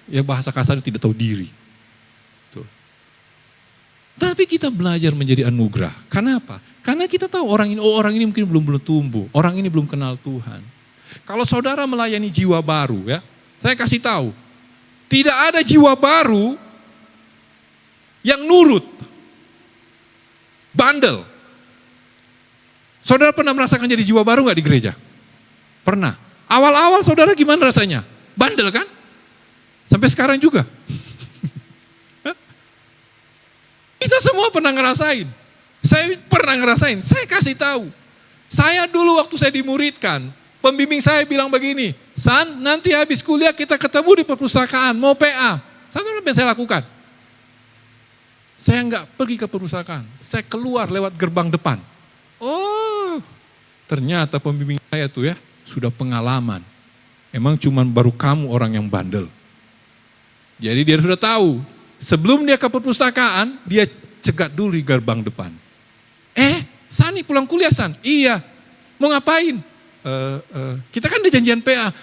Ya bahasa kasarnya tidak tahu diri. Tuh. Tapi kita belajar menjadi anugerah. Karena apa? Karena kita tahu orang ini mungkin belum tumbuh. Orang ini belum kenal Tuhan. Kalau saudara melayani jiwa baru ya, saya kasih tahu. Tidak ada jiwa baru yang nurut. Bandel. Saudara pernah merasakan jadi jiwa baru gak di gereja? Pernah. Awal-awal saudara gimana rasanya? Bandel kan? Sampai sekarang juga. Kita semua pernah ngerasain. Saya pernah ngerasain. Saya kasih tahu. Saya dulu waktu saya dimuridkan, pembimbing saya bilang begini, San, nanti habis kuliah kita ketemu di perpustakaan, mau PA. Satu apa yang saya lakukan? Saya enggak pergi ke perpustakaan. Saya keluar lewat gerbang depan. Oh, ternyata pembimbing saya tuh ya, sudah pengalaman. Emang cuman baru kamu orang yang bandel. Jadi dia sudah tahu. Sebelum dia ke perpustakaan, dia cegat dulu di gerbang depan. Sani pulang kuliah San? Iya. Mau ngapain? Kita kan ada janjian PA.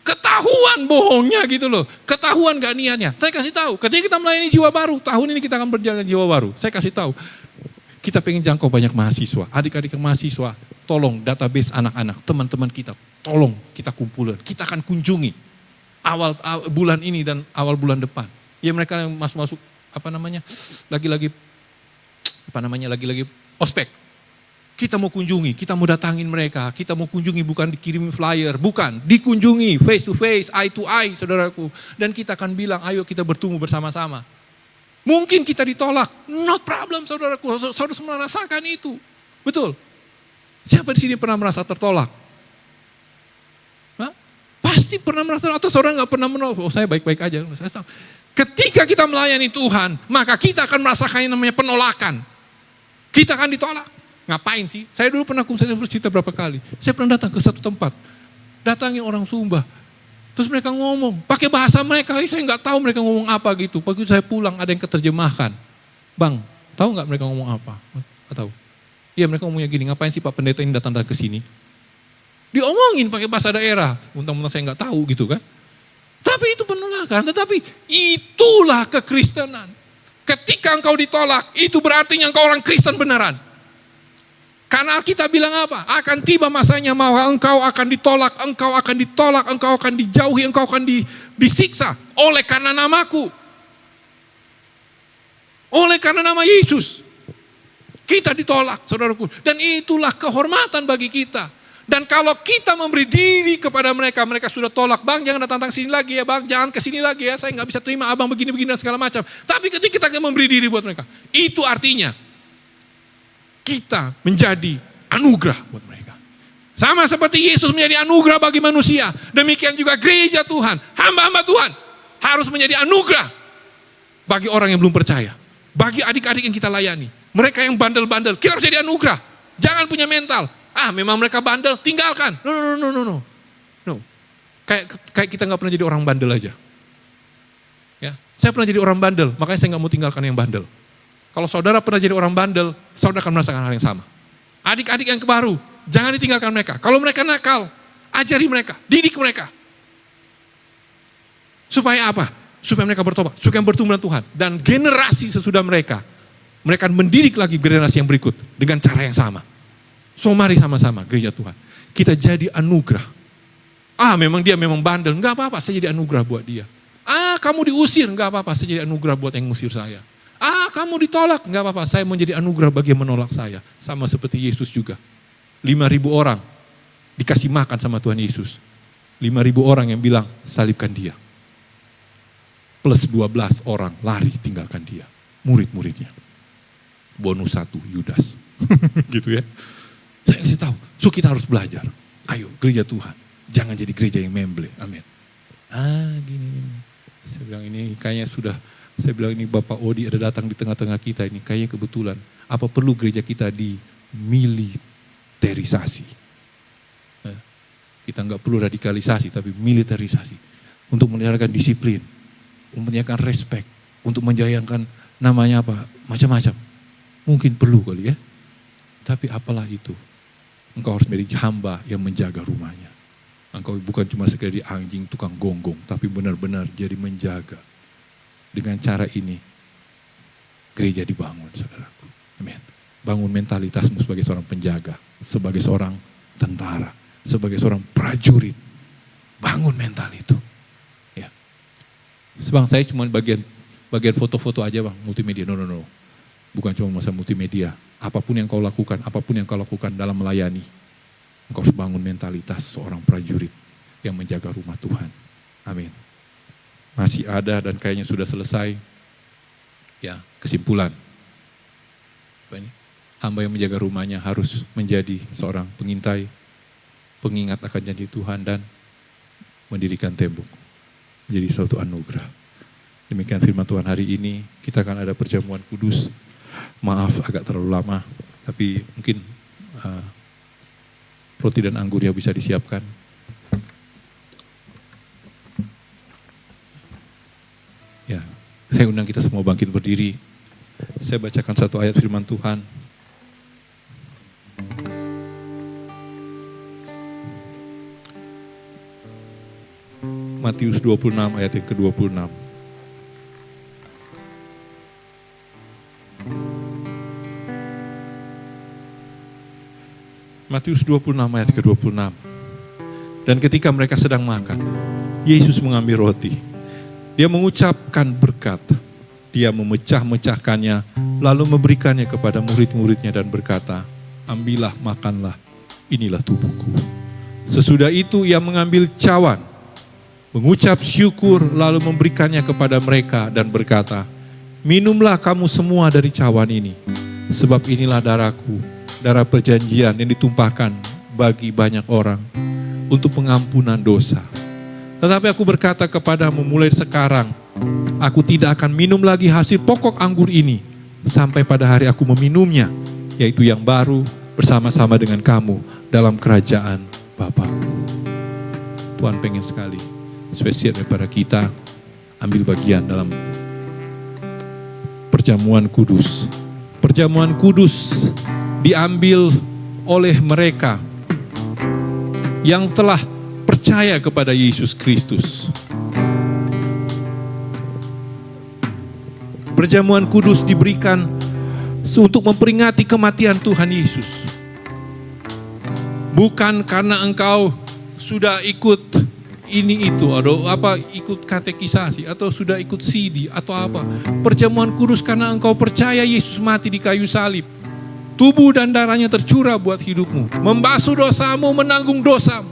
Ketahuan bohongnya gitu loh. Ketahuan gak niatnya. Saya kasih tahu, ketika kita melayani jiwa baru, tahun ini kita akan berjalan jiwa baru. Saya kasih tahu, kita pengen jangkau banyak mahasiswa. Adik-adik mahasiswa, tolong database anak-anak, teman-teman kita, tolong kita kumpulkan. Kita akan kunjungi awal bulan ini dan awal bulan depan. Ya mereka yang masuk lagi-lagi ospek. Kita mau kunjungi, kita mau datangin mereka, kita mau kunjungi bukan dikirim flyer, bukan, dikunjungi face to face, eye to eye saudaraku. Dan kita akan bilang ayo kita bertumbuh bersama-sama. Mungkin kita ditolak, not problem saudaraku, saudara semua merasakan itu. Betul. Siapa di sini pernah merasa tertolak? Hah? Pasti pernah merasa, atau saudara gak pernah menolak, oh saya baik-baik aja. Ketika kita melayani Tuhan, maka kita akan merasakan yang namanya penolakan. Kita akan ditolak. Ngapain sih? Saya dulu pernah, saya cerita berapa kali. Saya pernah datang ke satu tempat, datangin orang Sumba. Terus mereka ngomong, pakai bahasa mereka, saya nggak tahu mereka ngomong apa gitu. Pagi saya pulang, ada yang keterjemahkan. Bang, tahu nggak mereka ngomong apa? Nggak tahu. Iya, mereka ngomongnya gini, ngapain sih Pak Pendeta ini datang ke sini? Diomongin pakai bahasa daerah, mentang-mentang saya nggak tahu gitu kan. Tapi itu penolakan, tetapi itulah kekristenan. Ketika engkau ditolak, itu berarti engkau orang Kristen beneran. Karena kita bilang apa? Akan tiba masanya bahwa engkau akan ditolak, engkau akan ditolak, engkau akan dijauhi, engkau akan disiksa oleh karena namaku. Oleh karena nama Yesus. Kita ditolak, saudaraku. Dan itulah kehormatan bagi kita. Dan kalau kita memberi diri kepada mereka, mereka sudah tolak. Bang, jangan datang sini lagi ya bang, jangan ke sini lagi ya, saya nggak bisa terima abang begini-begini dan segala macam. Tapi ketika kita memberi diri buat mereka, itu artinya kita menjadi anugerah buat mereka. Sama seperti Yesus menjadi anugerah bagi manusia, demikian juga gereja Tuhan, hamba-hamba Tuhan harus menjadi anugerah bagi orang yang belum percaya. Bagi adik-adik yang kita layani, mereka yang bandel-bandel, kita harus jadi anugerah. Jangan punya mental. Memang mereka bandel, tinggalkan. No. Kayak kita nggak pernah jadi orang bandel aja. Ya, saya pernah jadi orang bandel, makanya saya nggak mau tinggalkan yang bandel. Kalau saudara pernah jadi orang bandel, saudara akan merasakan hal yang sama. Adik-adik yang baru, jangan ditinggalkan mereka. Kalau mereka nakal, ajari mereka, didik mereka. Supaya apa? Supaya mereka bertobat, supaya bertumbuh dengan Tuhan. Dan generasi sesudah mereka akan mendidik lagi generasi yang berikut dengan cara yang sama. So mari sama-sama gereja Tuhan. Kita jadi anugerah. Memang dia memang bandel. Enggak apa-apa, saya jadi anugerah buat dia. Kamu diusir. Enggak apa-apa, saya jadi anugerah buat yang ngusir saya. Kamu ditolak. Enggak apa-apa, saya menjadi anugerah bagi yang menolak saya. Sama seperti Yesus juga. 5.000 orang dikasih makan sama Tuhan Yesus. 5.000 orang yang bilang salibkan dia. Plus 12 orang lari tinggalkan dia. Murid-muridnya. Bonus 1, Yudas. Gitu ya. Saya kasih tahu, so kita harus belajar. Ayo, gereja Tuhan, jangan jadi gereja yang memble. Amin. Gini. Saya bilang ini kayaknya sudah, saya bilang ini Bapak Odi ada datang di tengah-tengah kita ini, kayaknya kebetulan. Apa perlu gereja kita dimiliterisasi? Kita nggak perlu radikalisasi, tapi militerisasi. Untuk meliharakan disiplin, untuk menyediakan respect, untuk menjayankan namanya apa, macam-macam. Mungkin perlu kali ya. Tapi apalah itu. Engkau harus menjadi hamba yang menjaga rumahnya. Engkau bukan cuma sekedar di anjing tukang gonggong, tapi benar-benar jadi menjaga. Dengan cara ini, gereja dibangun, saudaraku. Amin. Bangun mentalitasmu sebagai seorang penjaga, sebagai seorang tentara, sebagai seorang prajurit. Bangun mental itu. Ya. Sebang saya cuma bagian foto-foto aja bang, multimedia. No. Bukan cuma masa multimedia. Apapun yang kau lakukan, dalam melayani, engkau harus bangun mentalitas seorang prajurit yang menjaga rumah Tuhan. Amin. Masih ada dan kayaknya sudah selesai. Ya, kesimpulan. Apa ini? Hamba yang menjaga rumahnya harus menjadi seorang pengintai, pengingat akan janji Tuhan dan mendirikan tembok. Menjadi suatu anugerah. Demikian firman Tuhan hari ini. Kita akan ada perjamuan kudus. Maaf agak terlalu lama, tapi mungkin roti dan anggurnya bisa disiapkan. Ya, saya undang kita semua bangkit berdiri. Saya bacakan satu ayat firman Tuhan. Matius 26 ayat yang ke-26. Matius 26 ayat ke-26. Dan ketika mereka sedang makan, Yesus mengambil roti. Dia mengucapkan berkat. Dia memecah-mecahkannya, lalu memberikannya kepada murid-muridnya dan berkata, ambillah, makanlah, inilah tubuhku. Sesudah itu ia mengambil cawan, mengucap syukur, lalu memberikannya kepada mereka dan berkata, minumlah kamu semua dari cawan ini, sebab inilah darahku, darah perjanjian yang ditumpahkan bagi banyak orang untuk pengampunan dosa. Tetapi aku berkata kepadamu mulai sekarang, Aku tidak akan minum lagi hasil pokok anggur ini sampai pada hari aku meminumnya, yaitu yang baru bersama-sama dengan kamu dalam kerajaan Bapa-Ku. Tuhan pengen sekali spesial daripada kita ambil bagian dalam perjamuan kudus. Perjamuan kudus diambil oleh mereka yang telah percaya kepada Yesus Kristus. Perjamuan kudus diberikan untuk memperingati kematian Tuhan Yesus. Bukan karena engkau sudah ikut ini itu atau ikut katekisasi atau sudah ikut CD atau apa. Perjamuan kudus karena engkau percaya Yesus mati di kayu salib. Tubuh dan darahnya tercurah buat hidupmu, membasuh dosamu, menanggung dosamu.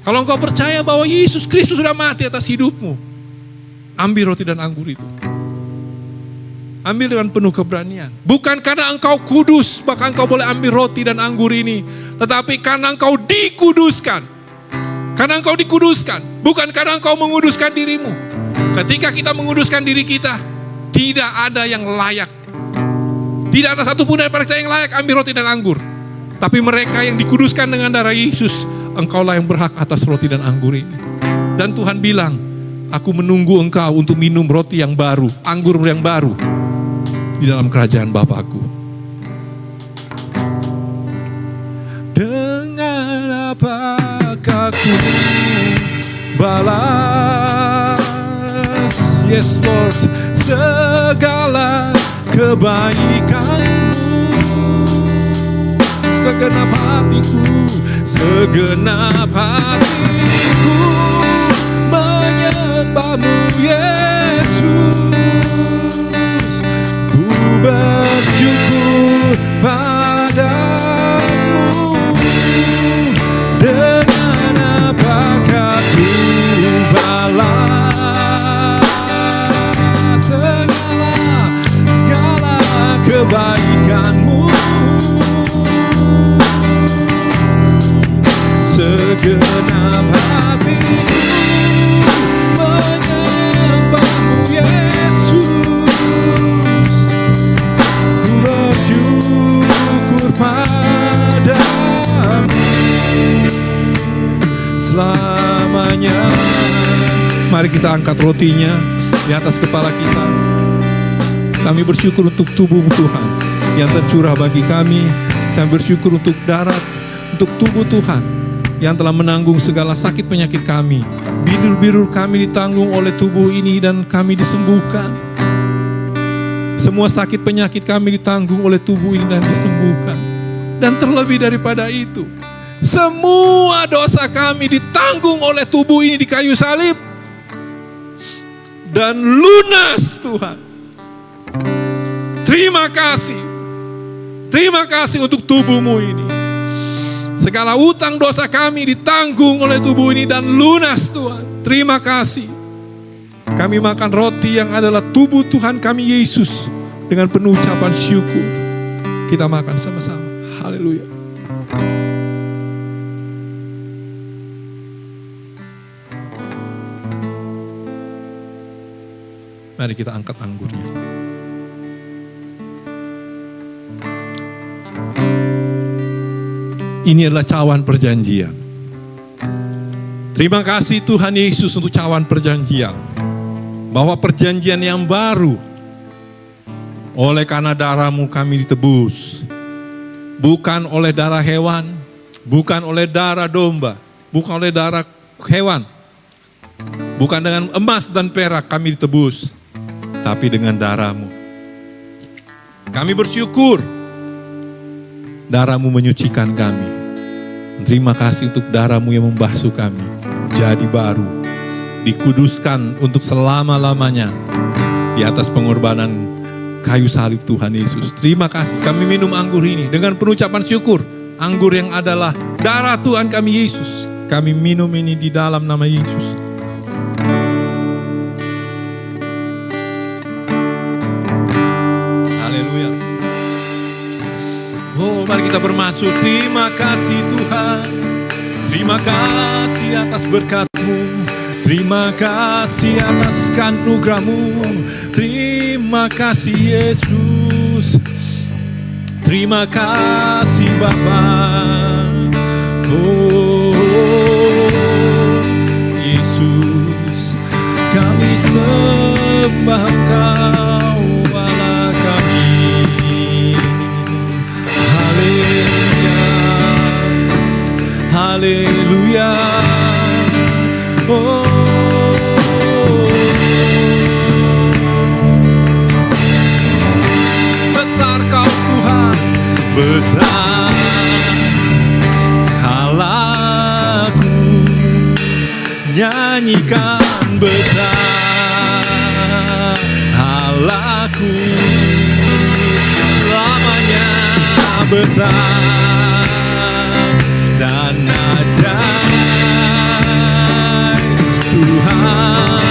Kalau engkau percaya bahwa Yesus Kristus sudah mati atas hidupmu, ambil roti dan anggur itu. Ambil dengan penuh keberanian. Bukan karena engkau kudus, maka engkau boleh ambil roti dan anggur ini. Tetapi karena engkau dikuduskan. Karena engkau dikuduskan. Bukan karena engkau menguduskan dirimu. Ketika kita menguduskan diri kita, tidak ada yang layak. Tidak ada satupun daripada kita yang layak ambil roti dan anggur. Tapi mereka yang dikuduskan dengan darah Yesus, engkaulah yang berhak atas roti dan anggur ini. Dan Tuhan bilang, aku menunggu engkau untuk minum roti yang baru, anggur yang baru di dalam kerajaan Bapa-Ku. Dengan apakah ku balas, yes Lord, segala kebaikan-Mu. Segenap hatiku, segenap hatiku menyembah-Mu Yesus. Ku bersyukur padamu. Dengan apakah ku balas segala kebaikan-Mu. Segenap hatiku menyembah-Mu Yesus. Ku bersyukur padamu selamanya. Mari kita angkat rotinya di atas kepala kita. Kami bersyukur untuk tubuh Tuhan yang tercurah bagi kami. Kami bersyukur untuk darah, untuk tubuh Tuhan yang telah menanggung segala sakit penyakit kami. Bidul-bidul kami ditanggung oleh tubuh ini dan kami disembuhkan. Semua sakit penyakit kami ditanggung oleh tubuh ini dan disembuhkan. Dan terlebih daripada itu, semua dosa kami ditanggung oleh tubuh ini di kayu salib. Dan lunas Tuhan. Terima kasih. Terima kasih untuk tubuh-Mu ini. Segala utang dosa kami ditanggung oleh tubuh ini dan lunas Tuhan. Terima kasih. Kami makan roti yang adalah tubuh Tuhan kami Yesus dengan penuh ucapan syukur. Kita makan sama-sama. Haleluya. Mari kita angkat anggurnya. Ini adalah cawan perjanjian. Terima kasih Tuhan Yesus untuk cawan perjanjian. Bahwa perjanjian yang baru, oleh karena darah-Mu kami ditebus. Bukan oleh darah hewan, bukan oleh darah domba, bukan oleh darah hewan. Bukan dengan emas dan perak kami ditebus, tapi dengan darah-Mu. Kami bersyukur. Darah-Mu menyucikan kami. Terima kasih untuk darah-Mu yang membasuh kami. Jadi baru. Dikuduskan untuk selama-lamanya. Di atas pengorbanan kayu salib Tuhan Yesus. Terima kasih. Kami minum anggur ini dengan penuh ucapan syukur. Anggur yang adalah darah Tuhan kami Yesus. Kami minum ini di dalam nama Yesus. Oh, mari kita bermasuk. Terima kasih Tuhan. Terima kasih atas berkat-Mu. Terima kasih atas anugerah-Mu. Terima kasih Yesus. Terima kasih Bapa. Oh Yesus, kami sembah Engkau Allah kami. Haleluya, haleluya. Oh, besar Kau Tuhan, besar Allahku, nyanyikan besar Allahku, selamanya besar dan ajaib. Tuhan,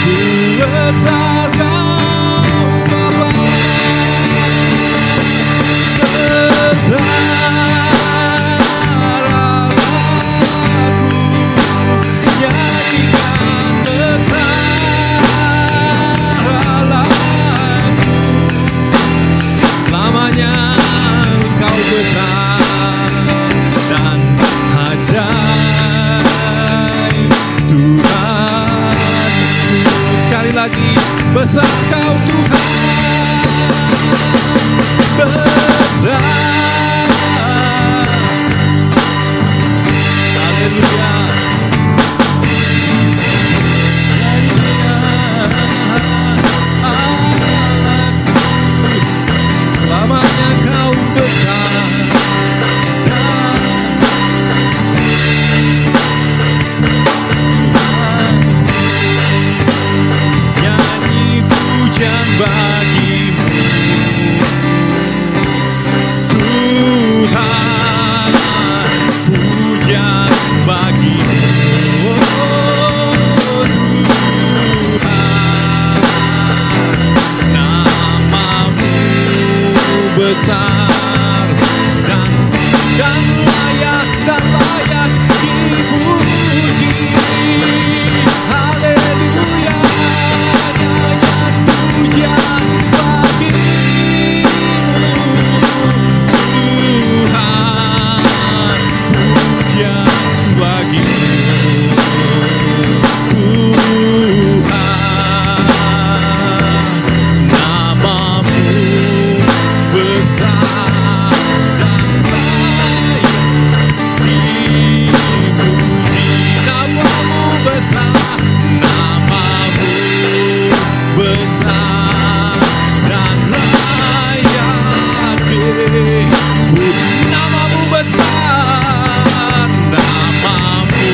ku besar Kau Bapa, besar Allahku, nyanyikan besar Allahku, selamanya Kau besar dan ajaib. Tuhan, sekali lagi, besar Kau Tuhan, besar. Haleluya, selamanya Kau besar. Nyanyi pujian bagi-Mu Tuhan, pujian bagi-Mu, oh Tuhan, nama-Mu besar dan layak dipuji. Haleluya, nyanyian pujian bagi-Mu Tuhan, pujian bagi-Mu Tuhan, nama-Mu besar dan layak dipuji. Nama-Mu besar, nama-Mu besar dan layak dipuji. Nama-Mu besar, nama-Mu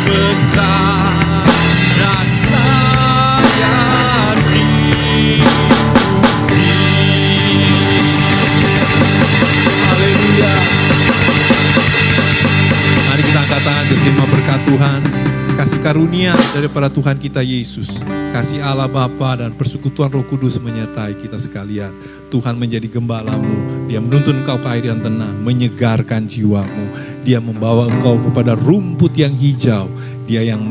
besar dan layak dipuji. Haleluya. Mari kita angkat tangan berterima berkat Tuhan. Kasih karunia daripada Tuhan kita Yesus, kasih Allah Bapa dan persekutuan Roh Kudus menyertai kita sekalian. Tuhan menjadi gembala-Mu, Dia menuntun engkau ke air yang tenang, menyegarkan jiwamu. Dia membawa engkau kepada rumput yang hijau. Dia yang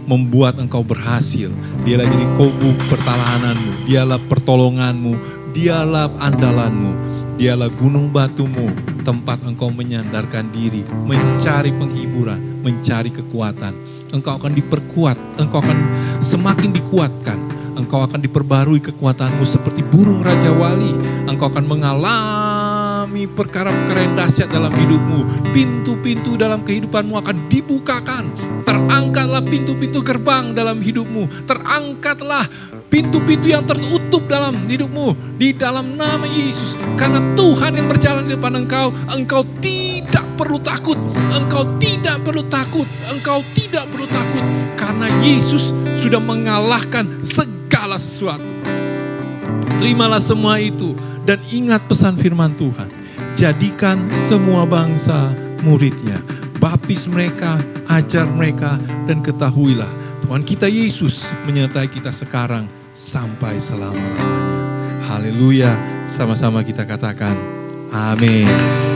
membuat engkau berhasil. Dialah jadi kobuk pertahananmu, Dialah pertolonganmu, Dialah andalanmu, Dialah gunung batumu, tempat engkau menyandarkan diri, mencari penghiburan, mencari kekuatan. Engkau akan diperkuat, engkau akan semakin dikuatkan, engkau akan diperbarui kekuatanmu seperti burung Raja Wali. Engkau akan mengalami perkara-perkara yang dahsyat dalam hidupmu. Pintu-pintu dalam kehidupanmu akan dibukakan. Terangkatlah pintu-pintu gerbang dalam hidupmu. Terangkatlah pintu-pintu yang tertutup dalam hidupmu di dalam nama Yesus. Karena Tuhan yang berjalan di depan engkau, engkau tidak perlu takut. Engkau tidak perlu takut. Engkau tidak perlu takut. Karena Yesus sudah mengalahkan segala sesuatu. Terimalah semua itu dan ingat pesan firman Tuhan. Jadikan semua bangsa muridnya. Baptis mereka, ajar mereka, dan ketahuilah Tuhan kita Yesus menyertai kita sekarang sampai selama-lamanya. Haleluya. Sama-sama kita katakan amin.